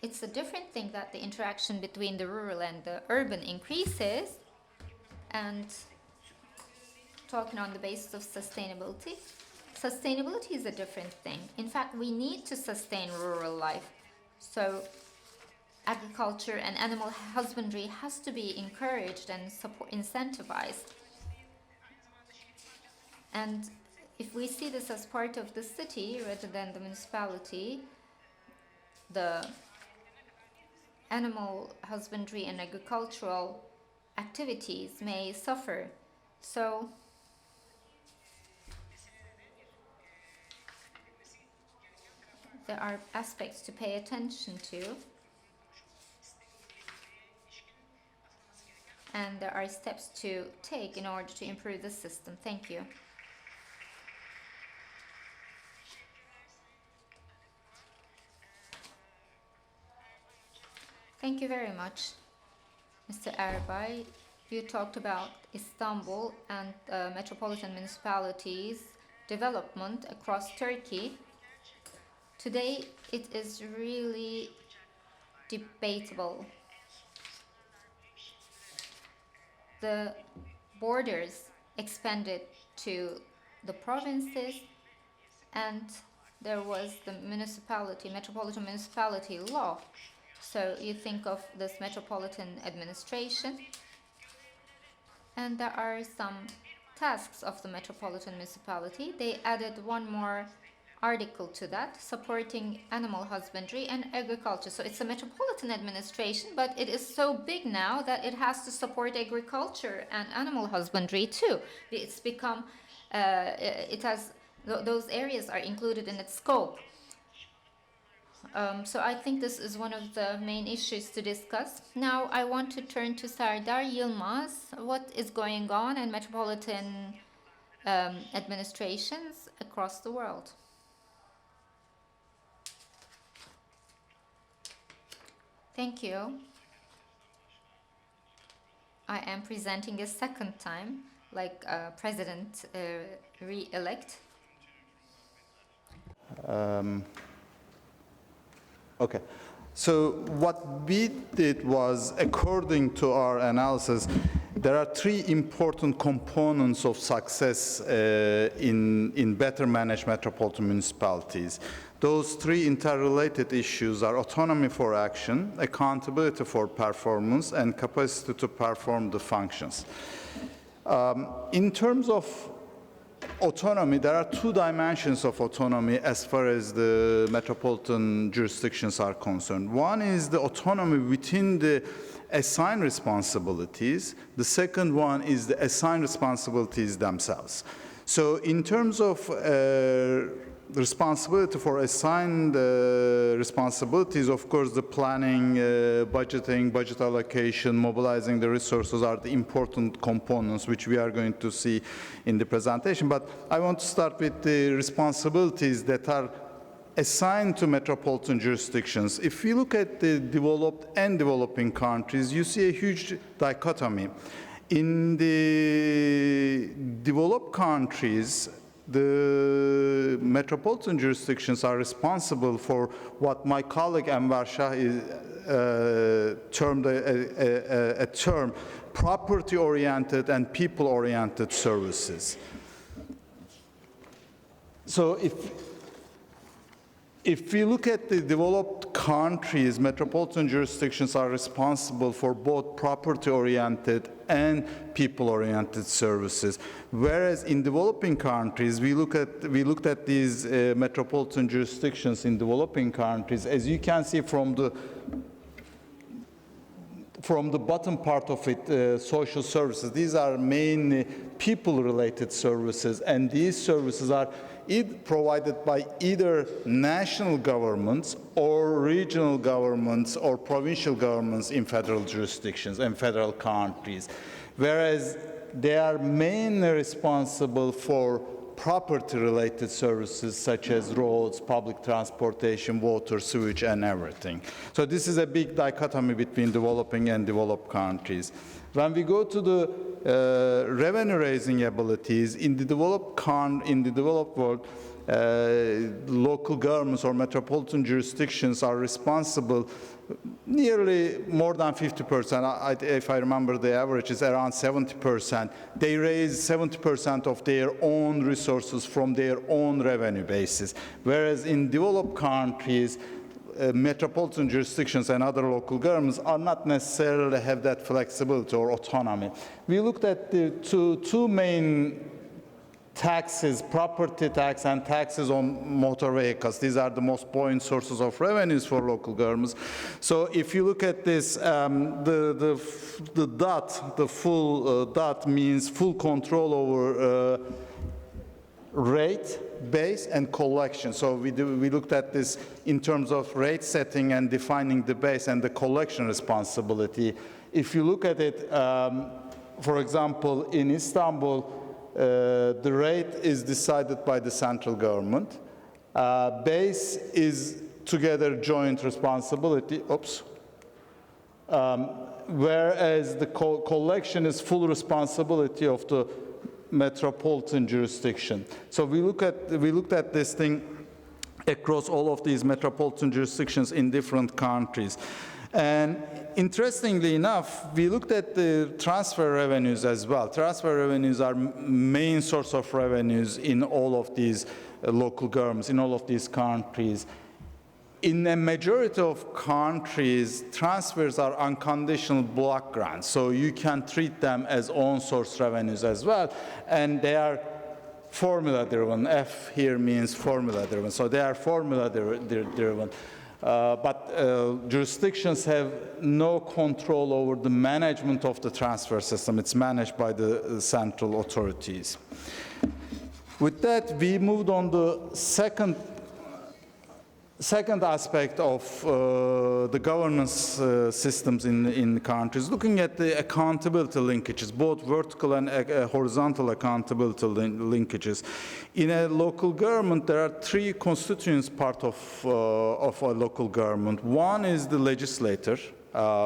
it's a different thing that the interaction between the rural and the urban increases. And talking on the basis of sustainability, sustainability is a different thing. In fact, we need to sustain rural life. So agriculture and animal husbandry has to be encouraged and incentivized. And if we see this as part of the city rather than the municipality, the animal husbandry and agricultural activities may suffer. So there are aspects to pay attention to, and there are steps to take in order to improve the system. Thank you. Thank you very much, Mr. Erbay. You talked about Istanbul and metropolitan municipalities' development across Turkey. Today, it is really debatable. The borders expanded to the provinces, and there was the metropolitan municipality law. So you think of this metropolitan administration, and there are some tasks of the metropolitan municipality. They added one more article to that, supporting animal husbandry and agriculture. So it's a metropolitan administration, but it is so big now that it has to support agriculture and animal husbandry too. It's become, those areas are included in its scope. So I think this is one of the main issues to discuss. Now I want to turn to Serdar Yılmaz. What is going on in metropolitan administrations across the world? Thank you. I am presenting a second time, like president re-elect. Okay. So what we did was, according to our analysis, there are three important components of success in better managed metropolitan municipalities. Those three interrelated issues are autonomy for action, accountability for performance, and capacity to perform the functions. In terms of autonomy, there are two dimensions of autonomy as far as the metropolitan jurisdictions are concerned. One is the autonomy within the assigned responsibilities. The second one is the assigned responsibilities themselves. So in terms of responsibility for assigned responsibilities, of course, the planning, budgeting, budget allocation, mobilizing the resources are the important components which we are going to see in the presentation. But I want to start with the responsibilities that are assigned to metropolitan jurisdictions. If you look at the developed and developing countries, you see a huge dichotomy. In the developed countries, the metropolitan jurisdictions are responsible for what my colleague Enver termed a term, property-oriented and people-oriented services. So if we look at the developed countries, metropolitan jurisdictions are responsible for both property-oriented and people-oriented services. Whereas in developing countries, we looked at these metropolitan jurisdictions in developing countries. As you can see from the bottom part of it, social services, these are mainly people-related services, and these services are provided by either national governments or regional governments or provincial governments in federal jurisdictions and federal countries, whereas they are mainly responsible for property-related services such as roads, public transportation, water, sewage, and everything. So this is a big dichotomy between developing and developed countries. When we go to the revenue-raising abilities in the developed world, local governments or metropolitan jurisdictions are responsible nearly more than 50%. If I remember, the average is around 70%. They raise 70% of their own resources from their own revenue basis, whereas in developed countries, metropolitan jurisdictions and other local governments are not necessarily have that flexibility or autonomy. We looked at the two main taxes, property tax and taxes on motor vehicles. These are the most buoyant sources of revenues for local governments. So if you look at this, the dot, the full dot means full control over rate, base, and collection. So we looked at this in terms of rate setting and defining the base and the collection responsibility. If you look at it, for example, in Istanbul, the rate is decided by the central government. Base is together joint responsibility. Whereas the collection is full responsibility of the metropolitan jurisdiction. So we looked at this thing across all of these metropolitan jurisdictions in different countries. And interestingly enough, we looked at the transfer revenues as well. Transfer revenues are main source of revenues in all of these local governments, in all of these countries. In a majority of countries, transfers are unconditional block grants, so you can treat them as own source revenues as well, and they are formula-driven. F here means formula-driven, so they are formula-driven. But jurisdictions have no control over the management of the transfer system. It's managed by the central authorities. With that, we moved on the second Second aspect of the governance systems in countries, looking at the accountability linkages, both vertical and horizontal accountability linkages. In a local government, there are three constituents part of a local government. One is the legislator,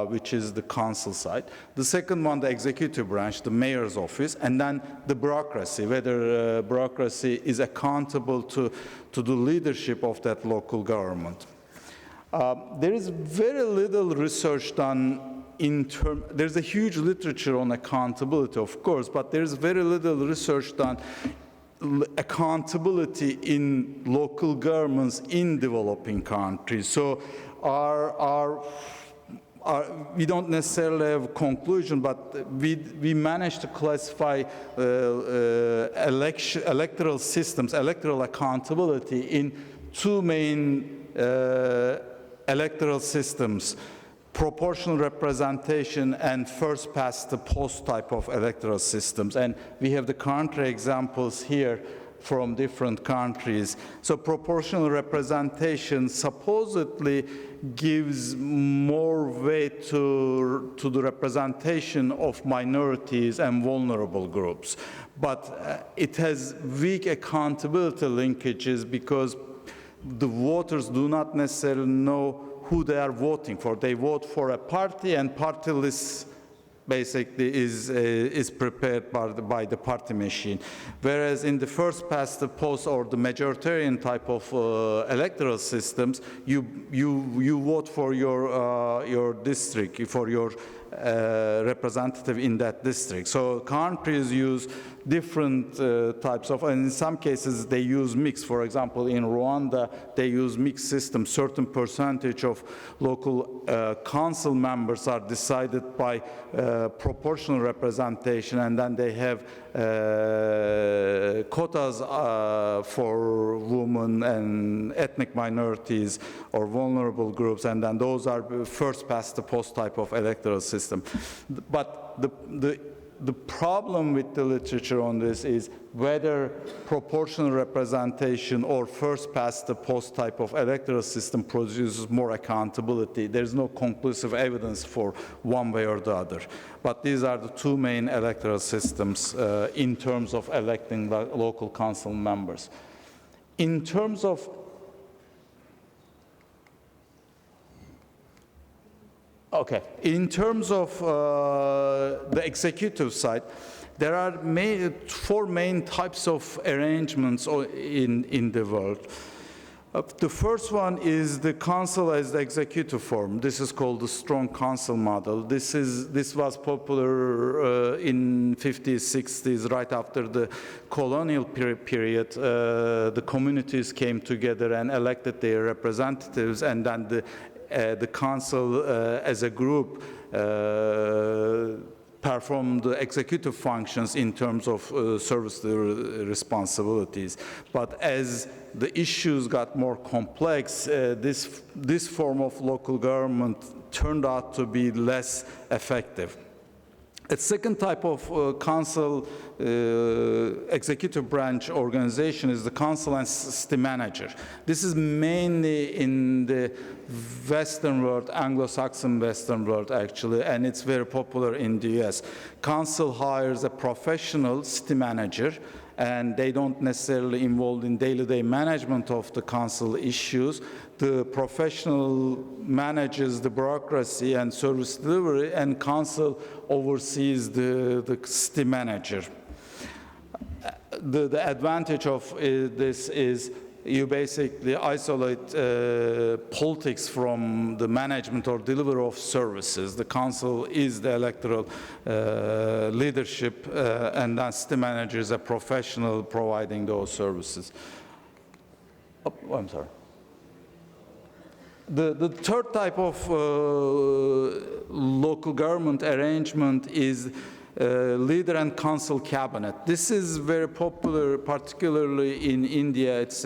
which is the council side. The second one, the executive branch, the mayor's office, and then the bureaucracy, whether bureaucracy is accountable to the leadership of that local government. There is very little research done there's a huge literature on accountability, of course, but there's very little research done accountability in local governments in developing countries. So we don't necessarily have a conclusion, but we managed to classify electoral systems, electoral accountability in two main electoral systems: proportional representation and first past the post type of electoral systems. And we have the country examples here from different countries. So proportional representation supposedly gives more weight to the representation of minorities and vulnerable groups. But it has weak accountability linkages because the voters do not necessarily know who they are voting for. They vote for a party, and party lists basically is prepared by the party machine. Whereas in the first past the post or the majoritarian type of electoral systems, you vote for your district, for your representative in that district. So countries use different types of, and in some cases they use mixed. For example, in Rwanda, they use mixed systems. Certain percentage of local council members are decided by proportional representation, and then they have quotas for women and ethnic minorities or vulnerable groups, and then those are first past the post type of electoral system. But the problem with the literature on this is whether proportional representation or first past the post type of electoral system produces more accountability. There's no conclusive evidence for one way or the other. But these are the two main electoral systems in terms of electing local council members. In terms of in terms of the executive side, there are four main types of arrangements in the world. The first one is the council as the executive form. This is called the strong council model. This was popular in 50s, 60s, right after the colonial period. The communities came together and elected their representatives, and then the council as a group performed the executive functions in terms of service responsibilities. But as the issues got more complex, this form of local government turned out to be less effective. A second type of council executive branch organization is the council and city manager. This is mainly in the Western world, Anglo-Saxon Western world actually, and it's very popular in the US. Council hires a professional city manager, and they don't necessarily involved in day-to-day management of the council issues. The professional manages the bureaucracy and service delivery, and council oversees the city manager. The advantage of this is you basically isolate politics from the management or delivery of services. The council is the electoral leadership, and the city manager is a professional providing those services. Oh, I'm sorry. The third type of local government arrangement is leader and council cabinet. This is very popular, particularly in India. It's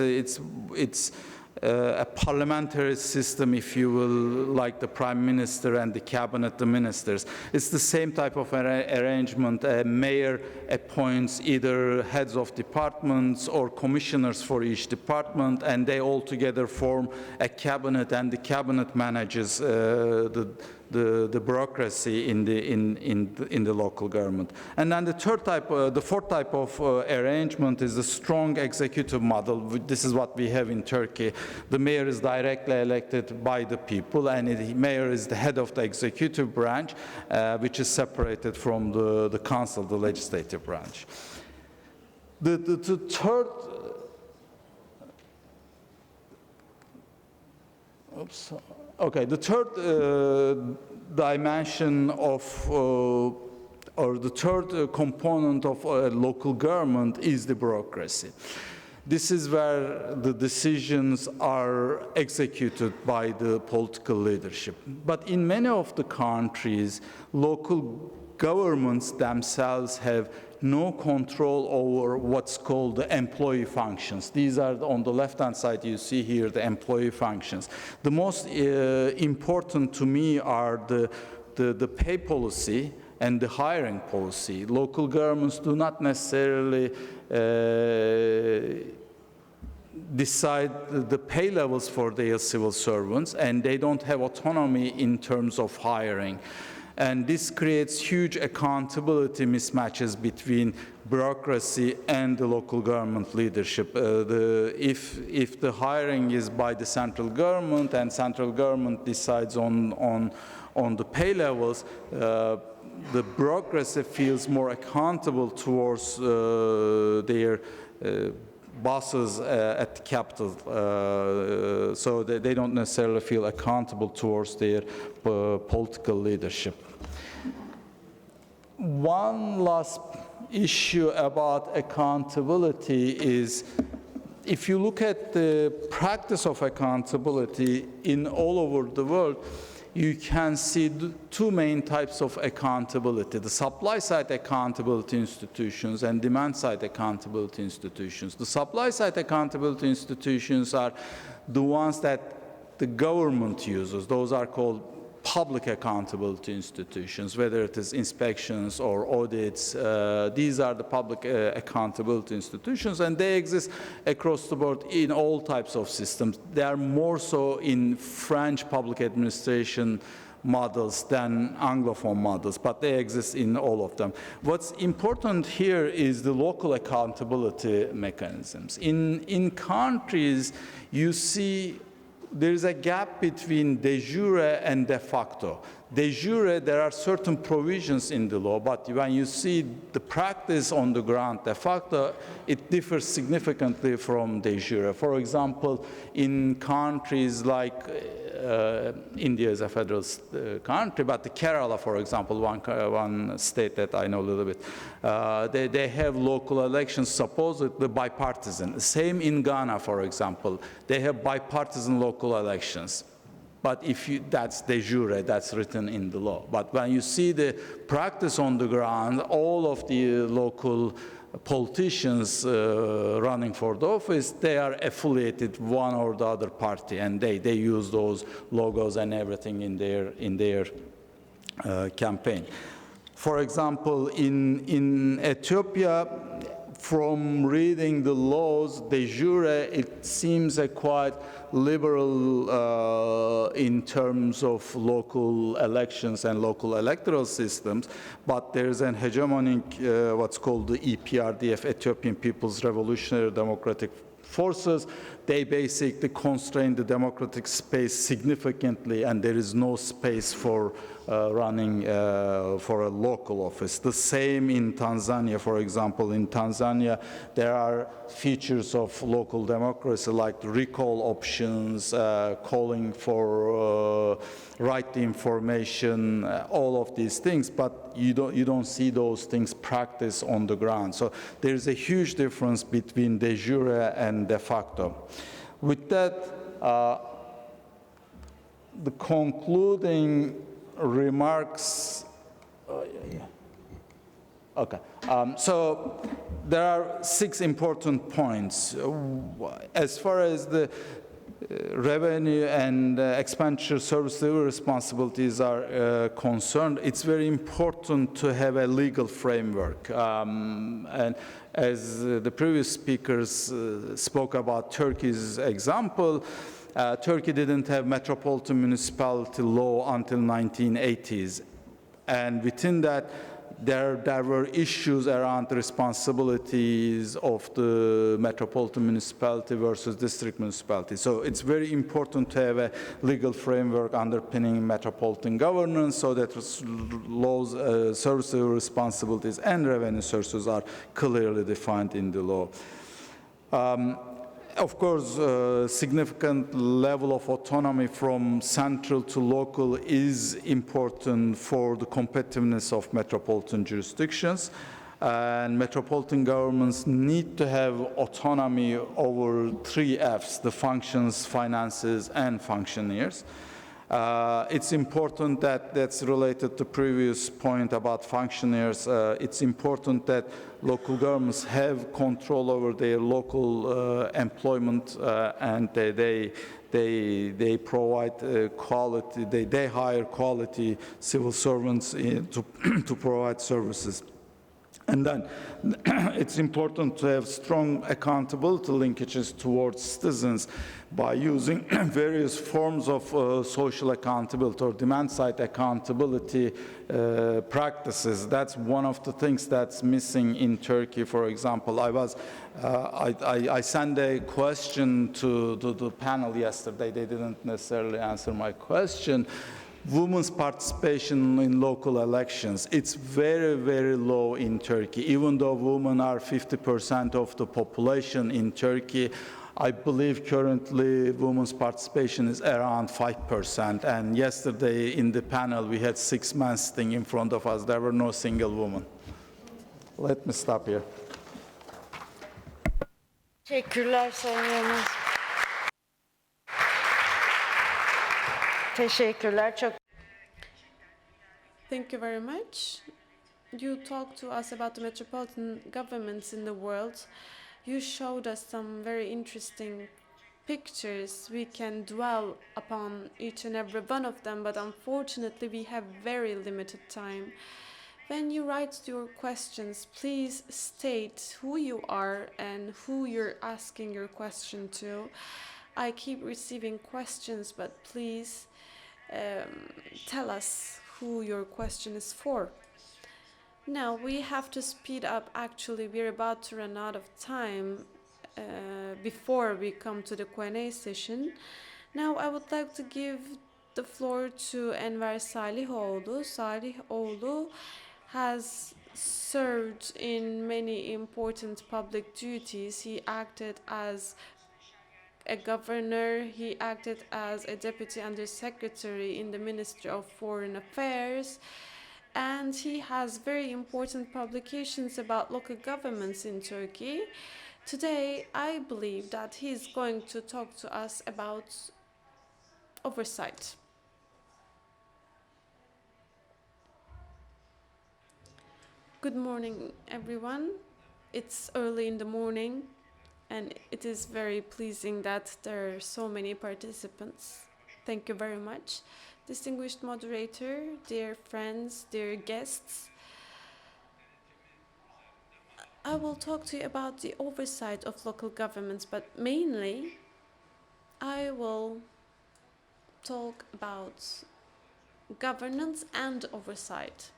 a parliamentary system, if you will, like the prime minister and the cabinet, the ministers. It's the same type of arrangement. A mayor appoints either heads of departments or commissioners for each department, and they all together form a cabinet, and the cabinet manages the bureaucracy in the local government. And then the fourth type of arrangement is the strong executive model. This is what we have in Turkey. The mayor is directly elected by the people, and the mayor is the head of the executive branch, which is separated from the council, the legislative branch. The third oops. Okay, the third dimension of, or the third component of local government is the bureaucracy. This is where the decisions are executed by the political leadership. But in many of the countries, local governments themselves have no control over what's called the employee functions. These are on the left-hand side, you see here the employee functions. The most important to me are the pay policy and the hiring policy. Local governments do not necessarily decide the pay levels for their civil servants, and they don't have autonomy in terms of hiring. And this creates huge accountability mismatches between bureaucracy and the local government leadership. If the hiring is by the central government and central government decides on the pay levels, the bureaucracy feels more accountable towards their bosses at the capital, so they don't necessarily feel accountable towards their political leadership. One last issue about accountability is, if you look at the practice of accountability in all over the world, you can see two main types of accountability: the supply side accountability institutions and demand side accountability institutions. The supply side accountability institutions are the ones that the government uses. Those are called public accountability institutions, whether it is inspections or audits. These are the public accountability institutions, and they exist across the board in all types of systems. They are more so in French public administration models than Anglophone models, but they exist in all of them. What's important here is the local accountability mechanisms. In countries, you see there is a gap between de jure and de facto. De jure, there are certain provisions in the law, but when you see the practice on the ground, de facto, it differs significantly from de jure. For example, in countries like India is a federal country, but the Kerala, for example, one state that I know a little bit, they have local elections supposedly bipartisan. Same in Ghana, for example. They have bipartisan local elections. But that's de jure, that's written in the law. But when you see the practice on the ground, all of the local politicians running for the office, they are affiliated one or the other party, and they use those logos and everything in their campaign. For example, in Ethiopia, from reading the laws de jure, it seems a quite liberal in terms of local elections and local electoral systems, but there's an hegemonic, what's called the EPRDF, Ethiopian People's Revolutionary Democratic Forces. They basically constrain the democratic space significantly, and there is no space for running for a local office. The same in Tanzania, for example. In Tanzania, there are features of local democracy like recall options, calling for right to information, all of these things, but you don't see those things practiced on the ground. So there is a huge difference between de jure and de facto. With that, the concluding remarks. Okay. So there are 6 important points. As far as the revenue and expenditure service delivery responsibilities are concerned, it's very important to have a legal framework. And as the previous speakers spoke about Turkey's example, Turkey didn't have metropolitan municipality law until 1980s. And within that, there were issues around the responsibilities of the metropolitan municipality versus district municipality. So it's very important to have a legal framework underpinning metropolitan governance so that laws, service responsibilities and revenue sources are clearly defined in the law. Of course, significant level of autonomy from central to local is important for the competitiveness of metropolitan jurisdictions. And metropolitan governments need to have autonomy over 3 Fs, the functions, finances, and functionaries. It's important that's related to previous point about functionaries. It's important that local governments have control over their local employment and they provide quality, they hire quality civil servants to provide services. And then it's important to have strong accountability linkages towards citizens by using various forms of social accountability or demand-side accountability practices. That's one of the things that's missing in Turkey. For example, I sent a question to the panel yesterday. They didn't necessarily answer my question. Women's participation in local elections, it's very, very low in Turkey. Even though women are 50% of the population in Turkey, I believe currently women's participation is around 5%. And yesterday in the panel, we had 6 men sitting in front of us. There were no single women. Let me stop here. Teşekkürler Sayın Yılmaz. Teşekkürler. Çok Thank you very much. You talked to us about the metropolitan governments in the world. You showed us some very interesting pictures. We can dwell upon each and every one of them, but unfortunately we have very limited time. When you write your questions, please state who you are and who you're asking your question to. I keep receiving questions, but please tell us who your question is for. Now we have to speed up. Actually, we're about to run out of time before we come to the Q&A session. Now I would like to give the floor to Enver Salihoğlu. Salihoğlu has served in many important public duties. He acted as a governor, he acted as a deputy undersecretary in the Ministry of Foreign Affairs, and he has very important publications about local governments in Turkey. Today, I believe that he's going to talk to us about oversight. Good morning, everyone. It's early in the morning, and it is very pleasing that there are so many participants. Thank you very much. Distinguished moderator, dear friends, dear guests, I will talk to you about the oversight of local governments, but mainly I will talk about governance and oversight.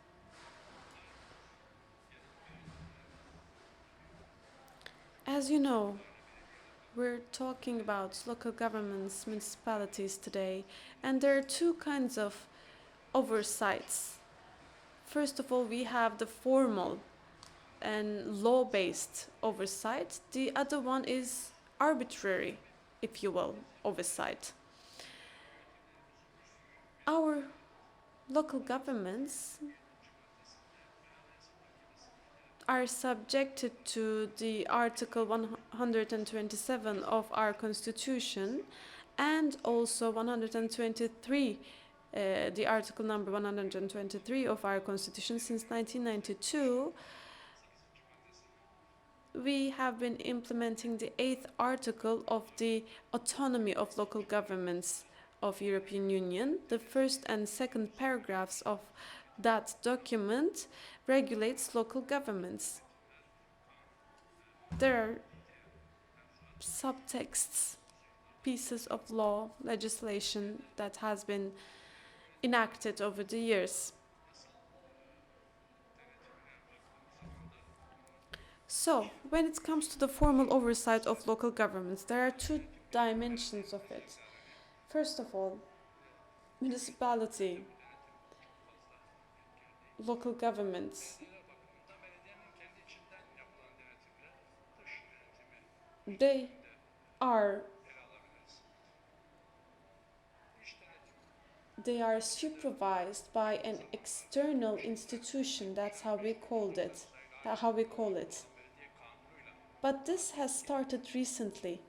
As you know, we're talking about local governments, municipalities today, and there are 2 kinds of oversights. First of all, we have the formal and law-based oversight. The other one is arbitrary, if you will, oversight. Our local governments are subjected to the Article 127 of our Constitution and also 123, the article number 123 of our Constitution since 1992. we have been implementing the 8th article of the autonomy of local governments of European Union. The first and second paragraphs of that document regulates local governments. There are subtexts, pieces of law, legislation that has been enacted over the years. So, when it comes to the formal oversight of local governments, there are two dimensions of it. First of all, municipality, local governments, they are supervised by an external institution. That's how we call it. But this has started recently.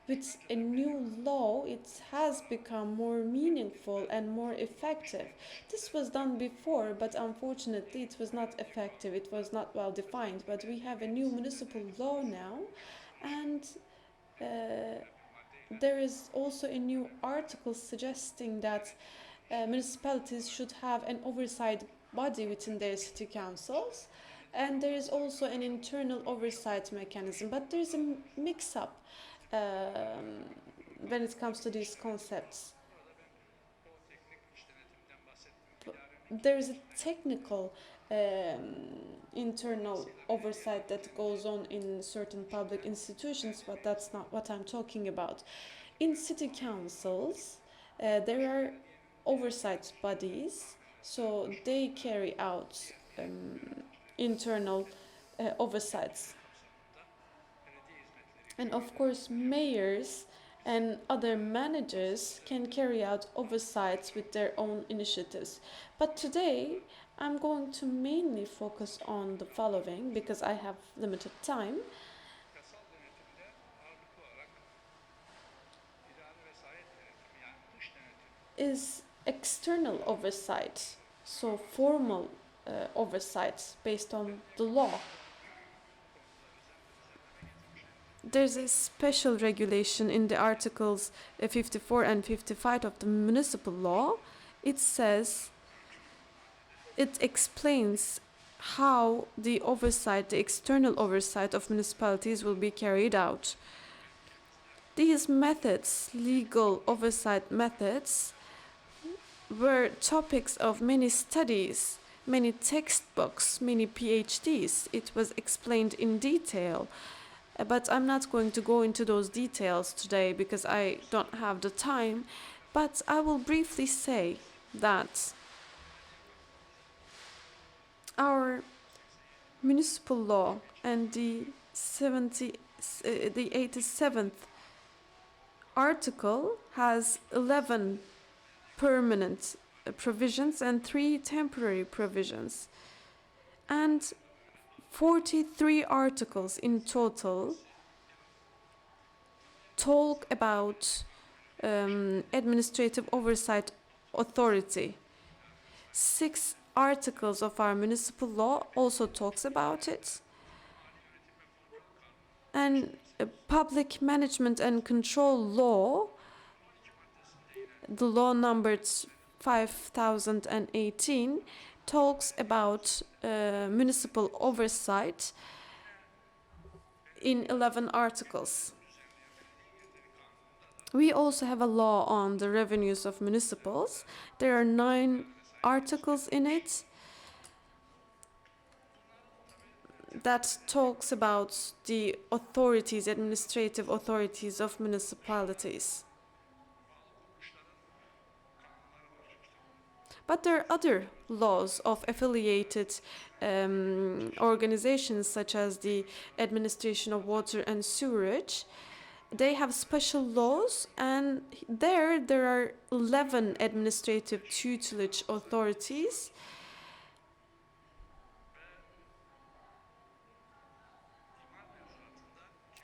With a new law, it has become more meaningful and more effective. This was done before, but unfortunately it was not effective. It was not well defined. But we have a new municipal law now, and there is also a new article suggesting that municipalities should have an oversight body within their city councils, and there is also an internal oversight mechanism. But there is a mix-up when it comes to these concepts. There is a technical internal oversight that goes on in certain public institutions, but that's not what I'm talking about. In city councils, there are oversight bodies, so they carry out internal oversights. And of course, mayors and other managers can carry out oversights with their own initiatives. But today, I'm going to mainly focus on the following because I have limited time. Is external oversight, so formal oversight based on the law. There's a special regulation in the articles 54 and 55 of the municipal law. It explains how the external oversight of municipalities will be carried out. These methods, legal oversight methods, were topics of many studies, many textbooks, many PhDs. It was explained in detail. But I'm not going to go into those details today because I don't have the time. But I will briefly say that our municipal law and the 87th article has 11 permanent provisions and 3 temporary provisions. And 43 articles in total talk about administrative oversight authority. 6 articles of our municipal law also talks about it. And public management and control law, the law numbered 5018, talks about municipal oversight in 11 articles. We also have a law on the revenues of municipals. There are 9 articles in it that talks about the authorities, administrative authorities of municipalities. But there are other laws of affiliated organizations, such as the Administration of Water and Sewerage. They have special laws, and there are 11 administrative tutelage authorities.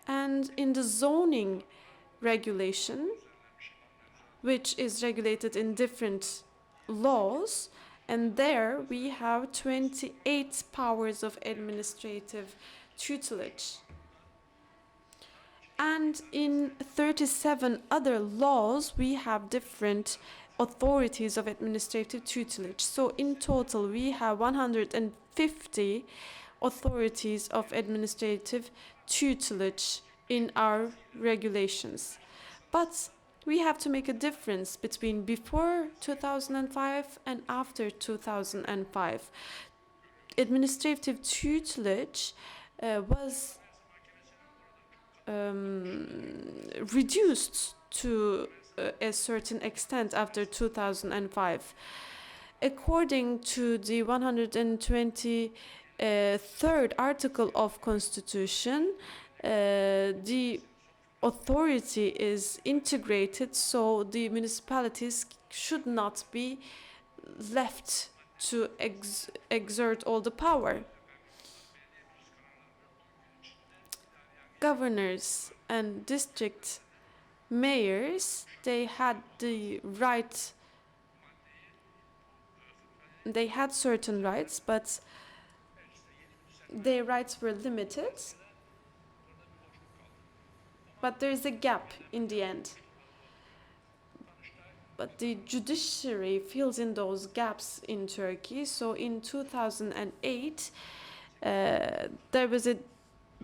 And in the zoning regulation, which is regulated in different laws, And there we have 28 powers of administrative tutelage. And in 37 other laws, we have different authorities of administrative tutelage. So in total, we have 150 authorities of administrative tutelage in our regulations. But we have to make a difference between before 2005 and after 2005. Administrative tutelage was reduced to a certain extent after 2005. According to the 123rd article of Constitution, the authority is integrated, so the municipalities should not be left to exert all the power. Governors and district mayors, they had the right, they had certain rights, but their rights were limited. But there is a gap in the end. But the judiciary fills in those gaps in Turkey. So in 2008, there was a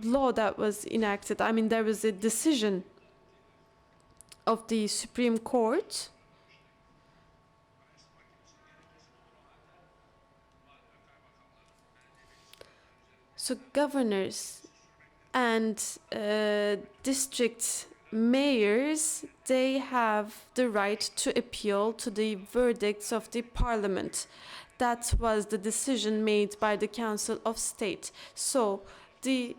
law that was enacted. I mean, there was a decision of the Supreme Court so governors and district mayors, they have the right to appeal to the verdicts of the parliament. That was the decision made by the Council of State. So the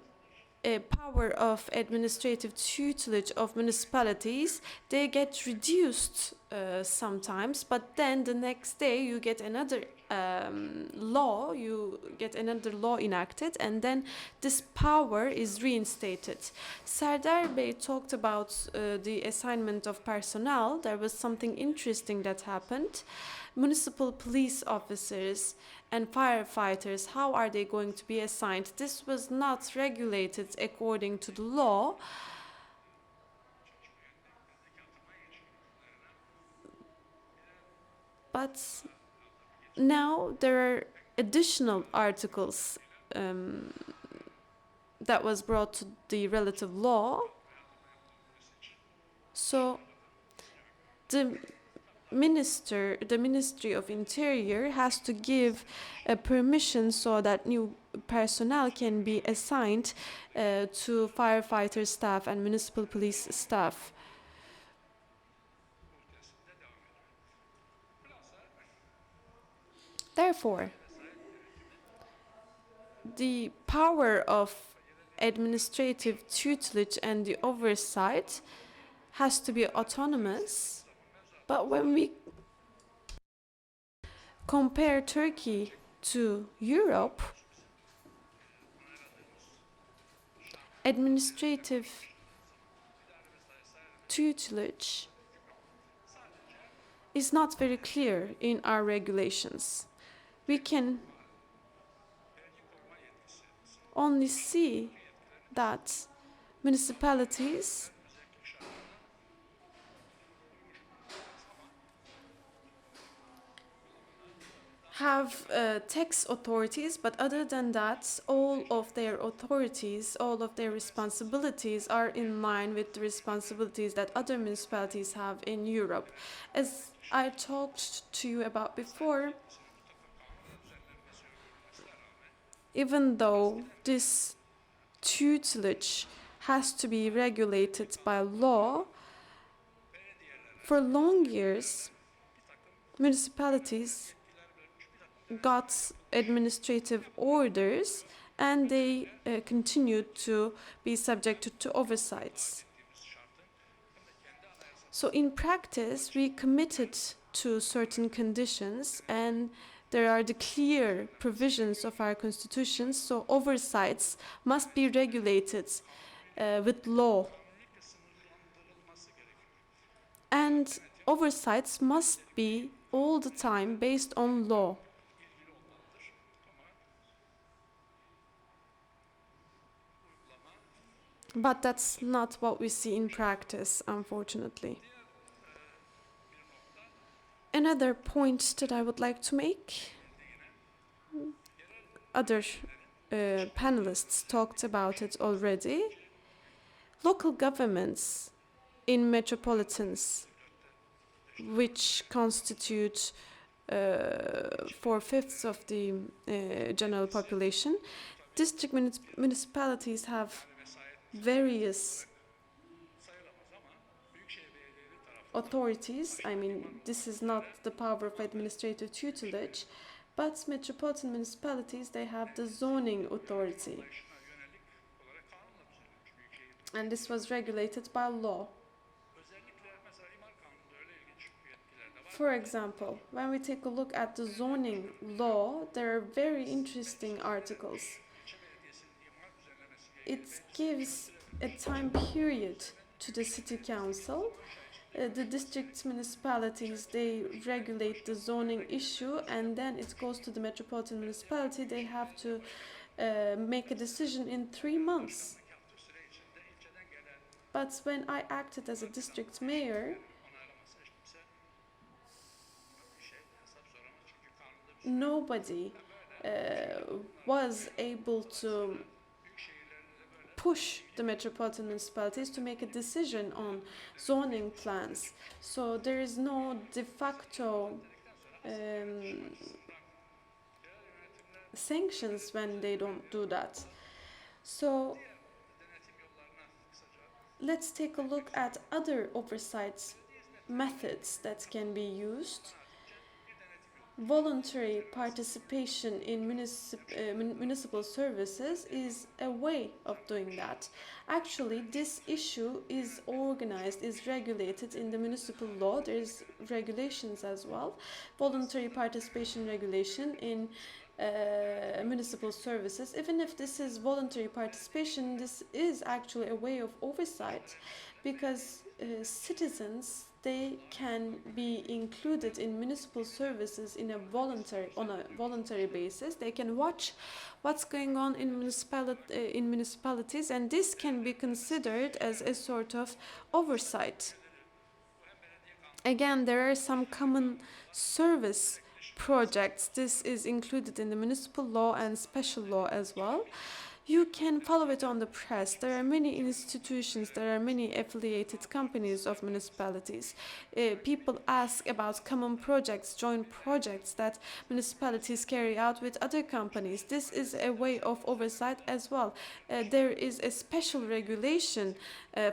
power of administrative tutelage of municipalities, they get reduced sometimes, but then the next day you get another law enacted, and then this power is reinstated. Serdar Bey talked about the assignment of personnel. There was something interesting that happened. Municipal police officers and firefighters, how are they going to be assigned? This was not regulated according to the law. But now there are additional articles that was brought to the relative law. So the Ministry of Interior has to give a permission so that new personnel can be assigned to firefighter staff and municipal police staff. Therefore, the power of administrative tutelage and the oversight has to be autonomous. But when we compare Turkey to Europe, administrative tutelage is not very clear in our regulations. We can only see that municipalities have tax authorities, but other than that, all of their authorities, all of their responsibilities are in line with the responsibilities that other municipalities have in Europe. As I talked to you about before, even though this tutelage has to be regulated by law, for long years, municipalities got administrative orders and they continued to be subjected to oversights. So in practice, we committed to certain conditions, and there are the clear provisions of our constitution, so oversights must be regulated with law. And oversights must be all the time based on law. But that's not what we see in practice, unfortunately. Another point that I would like to make, other panelists talked about it already. Local governments in metropolitans, which constitute 4/5 of the general population, district municipalities have various authorities. I mean, this is not the power of administrative tutelage, but metropolitan municipalities, they have the zoning authority. And this was regulated by law. For example, when we take a look at the zoning law, there are very interesting articles. It gives a time period to the city council. The district municipalities, they regulate the zoning issue, and then it goes to the metropolitan municipality. They have to make a decision in 3 months. But when I acted as a district mayor, nobody was able to push the metropolitan municipalities to make a decision on zoning plans. So there is no de facto sanctions when they don't do that. So let's take a look at other oversight methods that can be used. Voluntary participation in municipal services is a way of doing that. Actually, this issue is organized, is regulated in the municipal law. There's regulations as well. Voluntary participation regulation in municipal services. Even if this is voluntary participation, this is actually a way of oversight, because citizens, they can be included in municipal services on a voluntary basis. They can watch what's going on in municipalities, and this can be considered as a sort of oversight. Again, there are some common service projects. This is included in the municipal law and special law as well. You can follow it on the press. There are many institutions, there are many affiliated companies of municipalities. People ask about common projects, joint projects that municipalities carry out with other companies. This is a way of oversight as well. There is a special regulation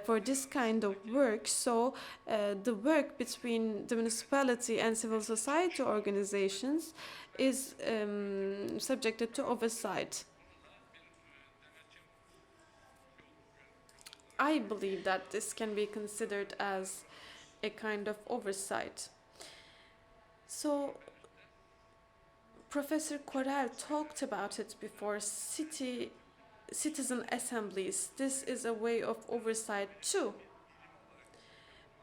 for this kind of work, so the work between the municipality and civil society organizations is subjected to oversight. I believe that this can be considered as a kind of oversight. So Professor Korel talked about it before, citizen assemblies. This is a way of oversight too.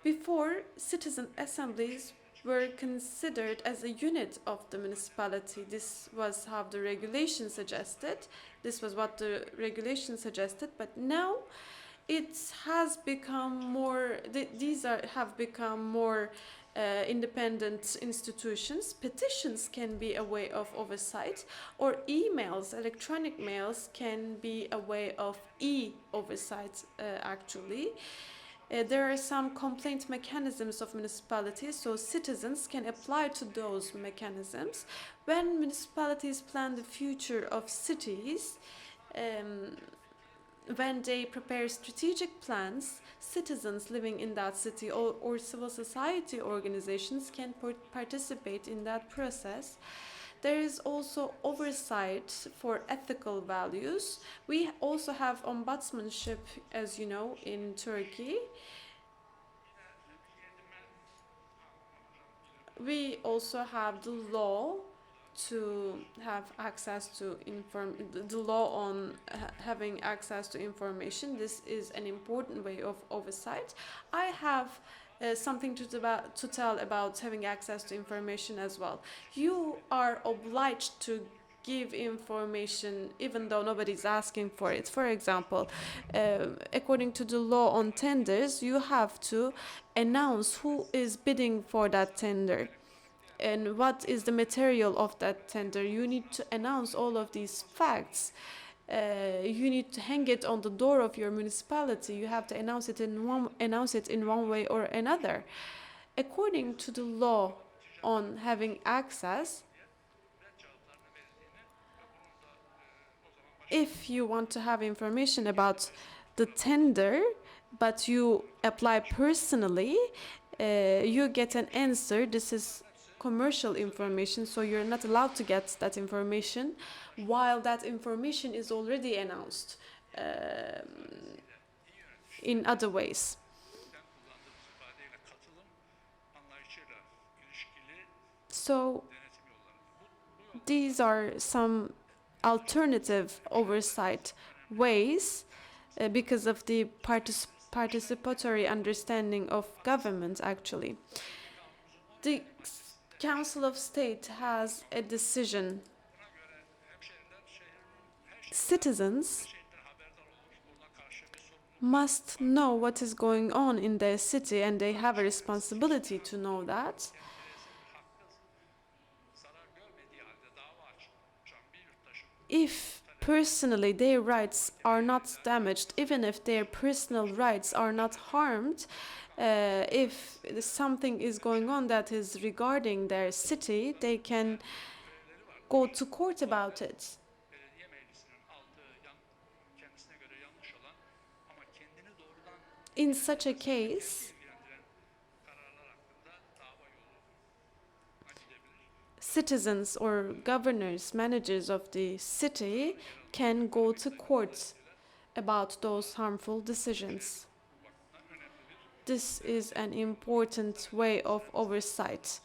Before, citizen assemblies were considered as a unit of the municipality. This was how the regulation suggested. This was what the regulation suggested, but now it has become more, have become more independent institutions. Petitions can be a way of oversight, or emails, electronic mails can be a way of e-oversight actually. There are some complaint mechanisms of municipalities, so citizens can apply to those mechanisms. When municipalities plan the future of cities, when they prepare strategic plans, citizens living in that city or civil society organizations can participate in that process. There is also oversight for ethical values. We also have ombudsmanship, as you know, in Turkey. We also have the law to have access to the law on having access to information. This is an important way of oversight. I have something to tell about having access to information as well. You are obliged to give information even though nobody's asking for it. For example, according to the law on tenders, you have to announce who is bidding for that tender and what is the material of that tender. You need to announce all of these facts. You need to hang it on the door of your municipality. You have to announce it in one way or another. According to the law on having access, if you want to have information about the tender, but you apply personally, you get an answer. This is commercial information, so you're not allowed to get that information while that information is already announced in other ways. So these are some alternative oversight ways because of the participatory understanding of government, actually. The Council of State has a decision. Citizens must know what is going on in their city, and they have a responsibility to know that. If personally their rights are not damaged, even if their personal rights are not harmed, if something is going on that is regarding their city, they can go to court about it. In such a case, citizens or governors, managers of the city can go to court about those harmful decisions. This is an important way of oversight.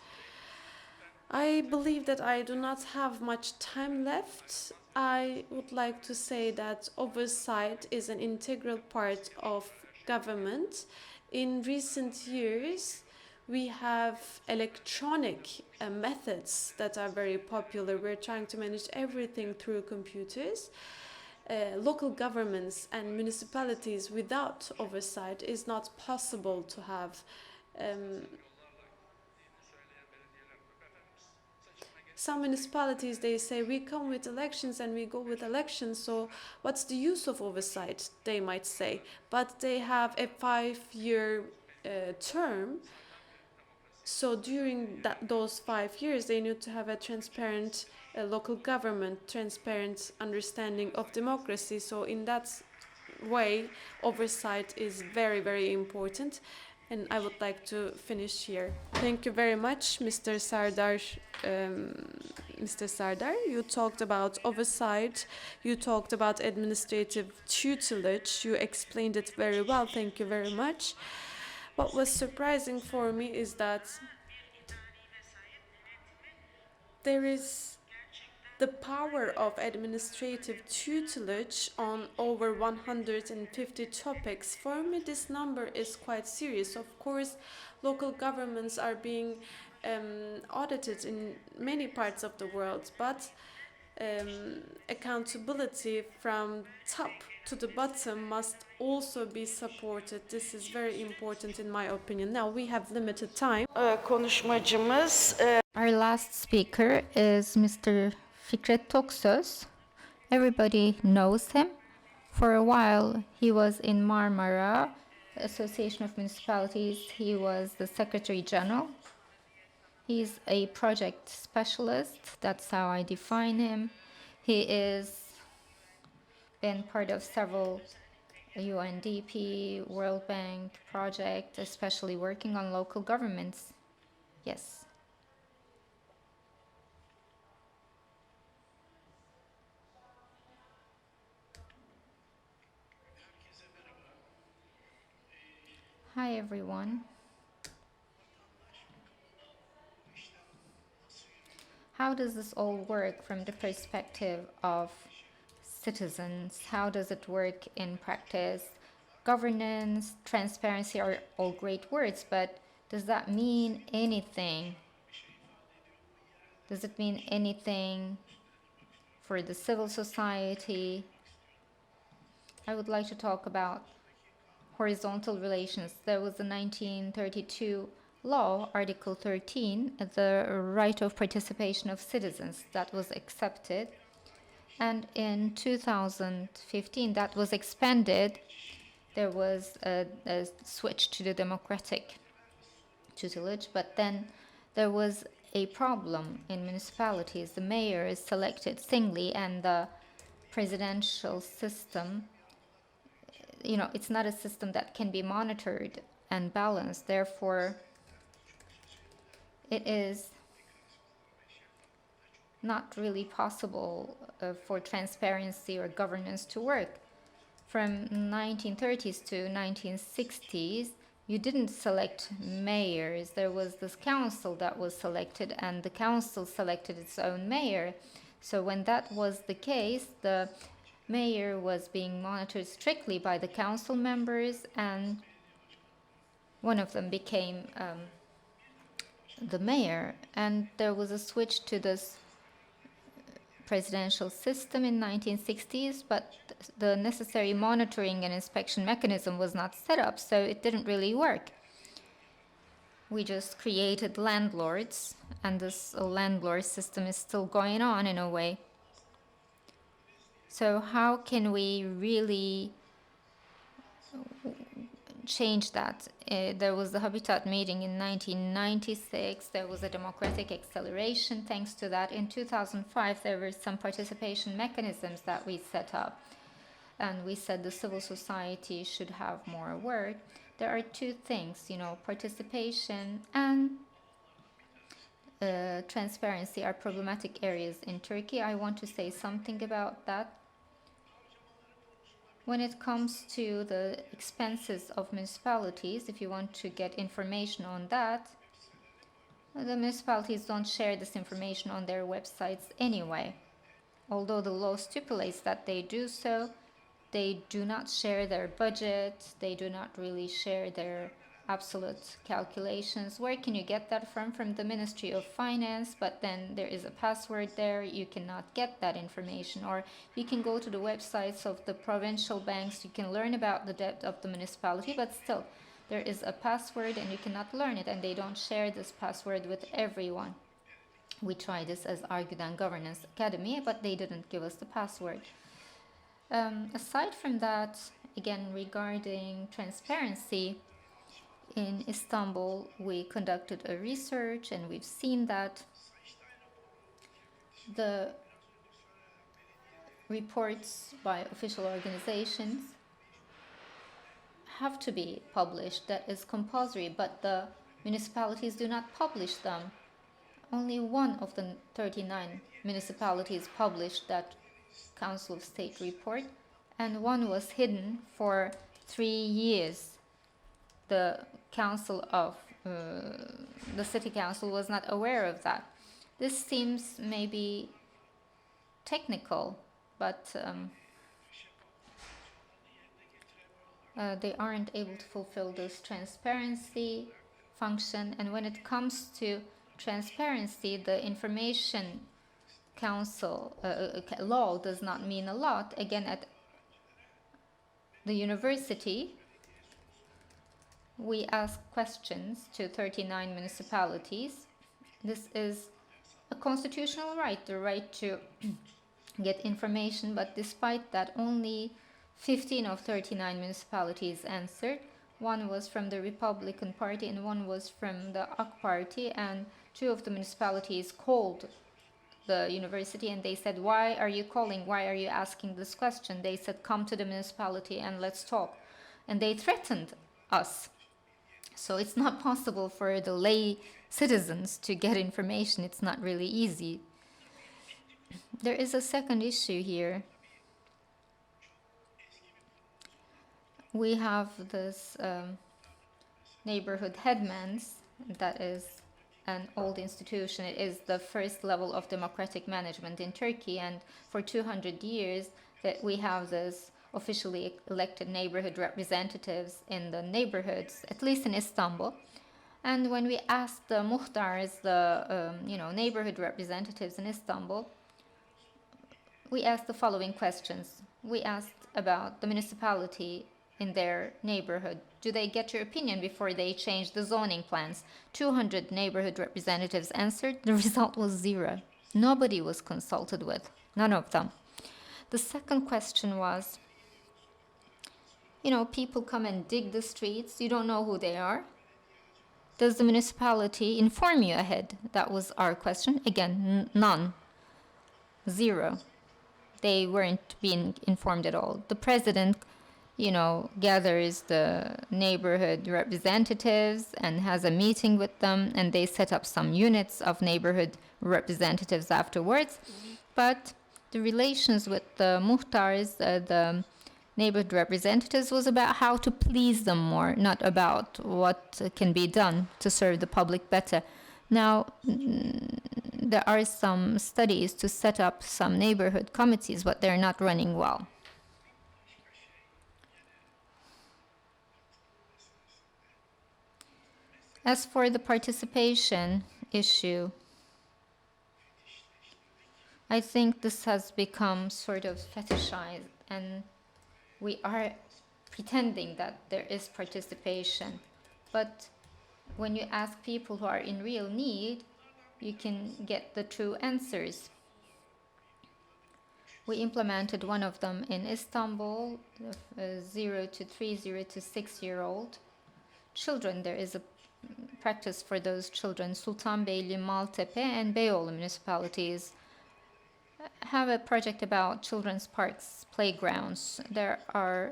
I believe that I do not have much time left. I would like to say that oversight is an integral part of government. In recent years, we have electronic methods that are very popular. We're trying to manage everything through computers. Local governments and municipalities without oversight is not possible to have. Some municipalities, they say, we come with elections and we go with elections, so what's the use of oversight, they might say. But they have a 5-year term. So during those 5 years, they need to have a transparent local government, transparent understanding of democracy. So in that way, oversight is very, very important. And I would like to finish here. Thank you very much, Mr. Serdar. Mr. Serdar, you talked about oversight. You talked about administrative tutelage. You explained it very well. Thank you very much. What was surprising for me is that there is the power of administrative tutelage on over 150 topics. For me, this number is quite serious. Of course, local governments are being audited in many parts of the world, but accountability from top to the bottom must also be supported. This is very important in my opinion. Now we have limited time. Konuşmacımız Our last speaker is Mr. Fikret Toksöz. Everybody knows him. For a while, he was in Marmara, Association of Municipalities. He was the Secretary General. He's a project specialist. That's how I define him. He is been part of several UNDP, World Bank projects, especially working on local governments. Yes. Hi everyone. How does this all work from the perspective of citizens? How does it work in practice? Governance, transparency are all great words, but does that mean anything? Does it mean anything for the civil society. I would like to talk about horizontal relations. There was a 1932 law, Article 13, the right of participation of citizens, that was accepted. And in 2015, that was expanded. There was a switch to the democratic tutelage, but then there was a problem in municipalities. The mayor is selected singly, and the presidential system, it's not a system that can be monitored and balanced. Therefore, it is not really possible for transparency or governance to work. From 1930s to 1960s, you didn't select mayors. There was this council that was selected, and the council selected its own mayor. So when that was the case, the mayor was being monitored strictly by the council members, and one of them became the mayor. And there was a switch to this presidential system in 1960s, but the necessary monitoring and inspection mechanism was not set up, so it didn't really work. We just created landlords, and this landlord system is still going on in a way. So how can we really change that? There was the Habitat meeting in 1996. There was a democratic acceleration thanks to that. In 2005, there were some participation mechanisms that we set up. And we said the civil society should have more word. There are two things, participation and transparency are problematic areas in Turkey. I want to say something about that. When it comes to the expenses of municipalities, if you want to get information on that, the municipalities don't share this information on their websites anyway. Although the law stipulates that they do so, they do not share their budget, they do not really share their absolute calculations. Where can you get that from? From the Ministry of Finance, but then there is a password there. You cannot get that information. Or you can go to the websites of the provincial banks. You can learn about the debt of the municipality, but still there is a password and you cannot learn it, and they don't share this password with everyone. We tried this as Argudan Governance Academy, but they didn't give us the password. Aside from that, again, regarding transparency, in Istanbul, we conducted a research, and we've seen that the reports by official organizations have to be published. That is compulsory, but the municipalities do not publish them. Only one of the 39 municipalities published that Council of State report, and one was hidden for 3 years. The city council was not aware of that. This seems maybe technical, but they aren't able to fulfill this transparency function. And when it comes to transparency, the information council law does not mean a lot. Again, at the university, we ask questions to 39 municipalities. This is a constitutional right, the right to get information, but despite that, only 15 of 39 municipalities answered. One was from the Republican Party and one was from the AK Party, and 2 of the municipalities called the university and they said, "Why are you calling? Why are you asking this question?" They said, "Come to the municipality and let's talk." And they threatened us. So it's not possible for the lay citizens to get information. It's not really easy. There is a second issue here. We have this neighborhood headmans, that is an old institution. It is the first level of democratic management in Turkey, and for 200 years that we have this officially elected neighborhood representatives in the neighborhoods, at least in Istanbul. And when we asked the muhtars, the neighborhood representatives in Istanbul, we asked the following questions. We asked about the municipality in their neighborhood. Do they get your opinion before they change the zoning plans? 200 neighborhood representatives answered. The result was 0. Nobody was consulted with. None of them. The second question was, people come and dig the streets. You don't know who they are. Does the municipality inform you ahead? That was our question. Again, none. 0. They weren't being informed at all. The president, gathers the neighborhood representatives and has a meeting with them, and they set up some units of neighborhood representatives afterwards. But the relations with the muhtars, the neighborhood representatives, was about how to please them more, not about what can be done to serve the public better. Now, there are some studies to set up some neighborhood committees, but they're not running well. As for the participation issue, I think this has become sort of fetishized, and we are pretending that there is participation. But when you ask people who are in real need, you can get the true answers. We implemented one of them in Istanbul, 0 to 3, 0 to 6-year-old children. There is a practice for those children. Sultanbeyli, Maltepe, and Beyoğlu municipalities have a project about children's parks, playgrounds. There are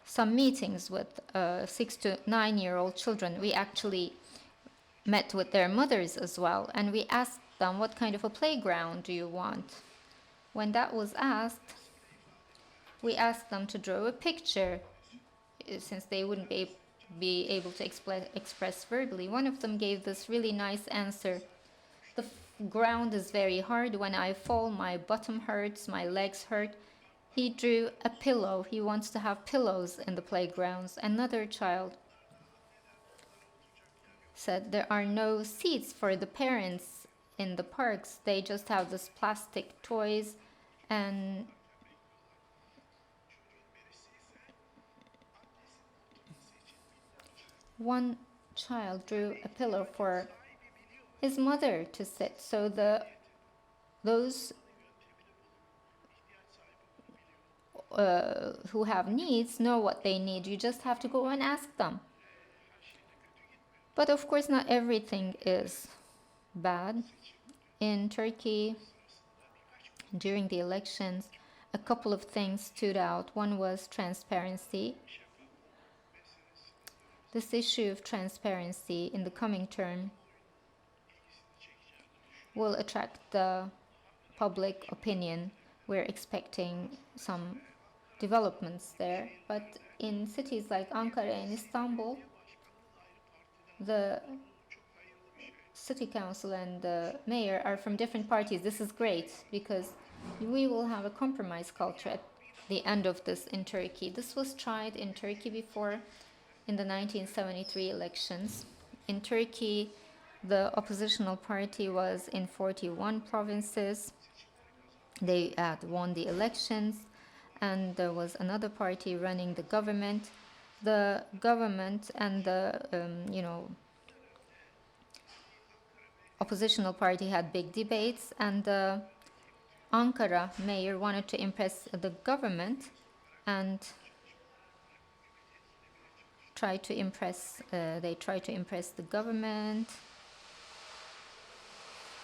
some meetings with 6 to 9-year-old children. We actually met with their mothers as well, and we asked them, what kind of a playground do you want? When that was asked, we asked them to draw a picture, since they wouldn't be able to express verbally. One of them gave this really nice answer. The ground is very hard. When I fall, my bottom hurts, my legs hurt. He drew a pillow. He wants to have pillows in the playgrounds. Another child said there are no seats for the parents in the parks. They just have this plastic toys, and one child drew a pillow for his mother to sit. So those who have needs know what they need. You just have to go and ask them. But of course, not everything is bad. In Turkey, during the elections, a couple of things stood out. One was transparency. This issue of transparency in the coming term will attract the public opinion. We're expecting some developments there. But in cities like Ankara and Istanbul, the city council and the mayor are from different parties. This is great, because we will have a compromise culture at the end of this in Turkey. This was tried in Turkey before, in the 1973 elections. In Turkey, the oppositional party was in 41 provinces. They had won the elections, and there was another party running the government. The government and the oppositional party had big debates, and the Ankara mayor wanted to impress the government and tried to impress the government.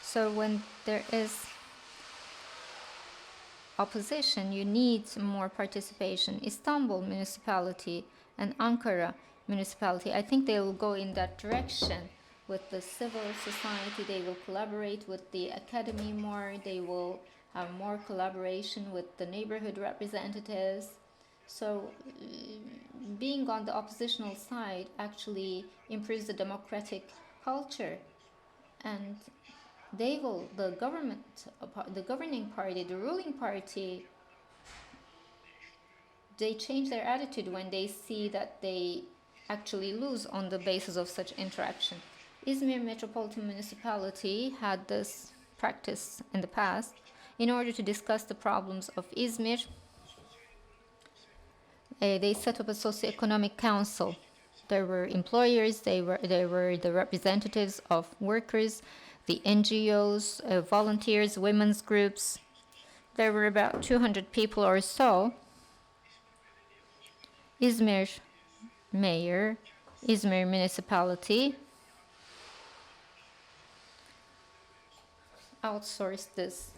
So when there is opposition, you need more participation. Istanbul municipality and Ankara municipality, I think they will go in that direction. With the civil society, they will collaborate with the academy more. They will have more collaboration with the neighborhood representatives. So being on the oppositional side actually improves the democratic culture, and the governing party, the ruling party, they change their attitude when they see that they actually lose on the basis of such interaction. Izmir Metropolitan Municipality had this practice in the past. In order to discuss the problems of Izmir, they set up a socioeconomic council. There were employers, there were the representatives of workers, the NGOs, volunteers, women's groups. There were about 200 people or so. Izmir mayor, Izmir municipality outsourced this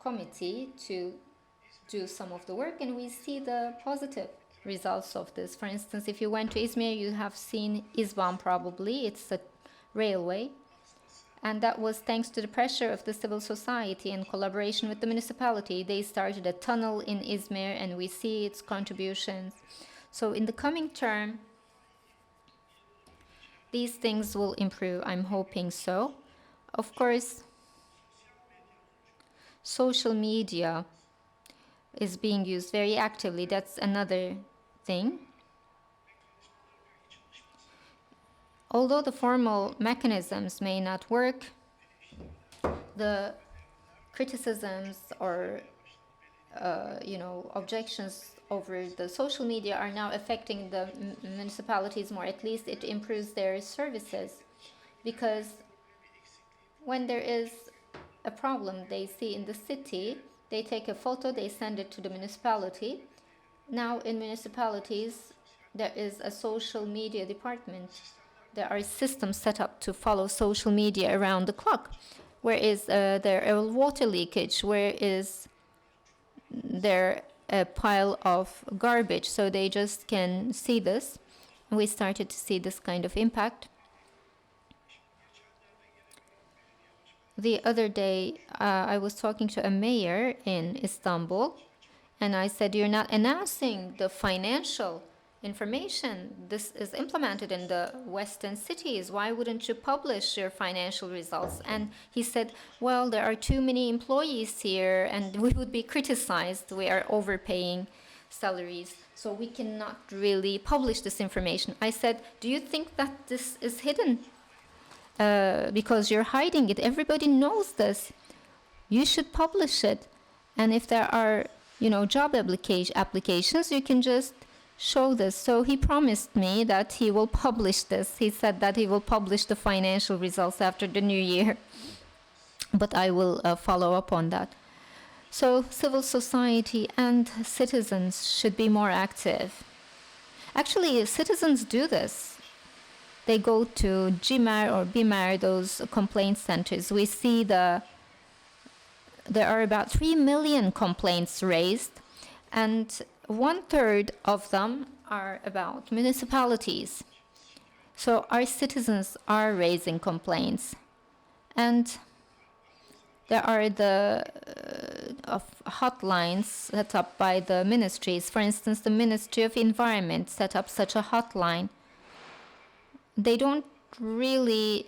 committee to do some of the work, and we see the positive results of this. For instance, if you went to Izmir, you have seen İzban probably. It's a railway. And that was thanks to the pressure of the civil society in collaboration with the municipality. They started a tunnel in Izmir, and we see its contributions. So in the coming term, these things will improve. I'm hoping so. Of course, social media is being used very actively. That's another thing. Although the formal mechanisms may not work, the criticisms or objections over the social media are now affecting the municipalities more. At least it improves their services, because when there is a problem they see in the city, they take a photo, they send it to the municipality. Now in municipalities there is a social media department. There are systems set up to follow social media around the clock. Where is there water leakage? Where is there a pile of garbage? So they just can see this. We started to see this kind of impact. The other day, I was talking to a mayor in Istanbul, and I said, you're not announcing the financial information. This is implemented in the Western cities. Why wouldn't you publish your financial results? And he said, well, there are too many employees here, and we would be criticized. We are overpaying salaries, so we cannot really publish this information. I said, do you think that this is hidden? Because you're hiding it. Everybody knows this. You should publish it. And if there are, job applications, you can just show this. So he promised me that he will publish this. He said that he will publish the financial results after the new year. But I will follow up on that. So civil society and citizens should be more active. Actually, citizens do this. They go to GİMER or BİMER, those complaint centers. We see there are about 3 million complaints raised, and 1/3 of them are about municipalities. So our citizens are raising complaints. And there are the hotlines set up by the ministries. For instance, the Ministry of Environment set up such a hotline. They don't really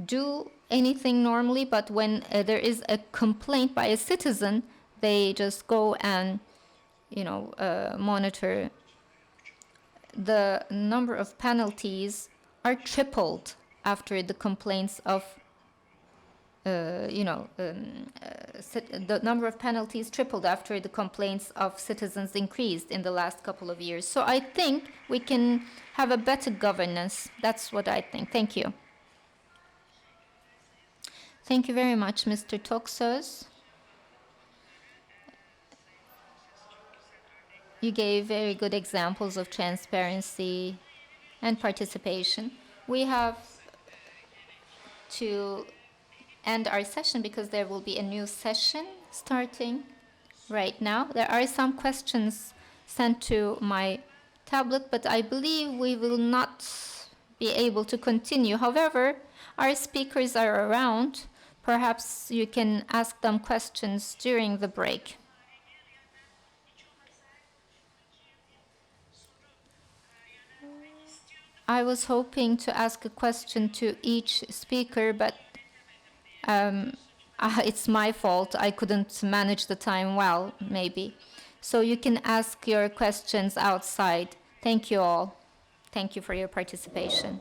do anything normally, but when there is a complaint by a citizen, they just go and monitor. The number of penalties are tripled after the complaints of the number of penalties tripled after the complaints of citizens increased in the last couple of years. So I think we can have a better governance. That's what I think. Thank you. Thank you very much, Mr. Toksöz. You gave very good examples of transparency and participation. We have to end our session because there will be a new session starting right now. There are some questions sent to my tablet, but I believe we will not be able to continue. However, our speakers are around. Perhaps you can ask them questions during the break. I was hoping to ask a question to each speaker, but it's my fault. I couldn't manage the time well, maybe. So you can ask your questions outside. Thank you all. Thank you for your participation.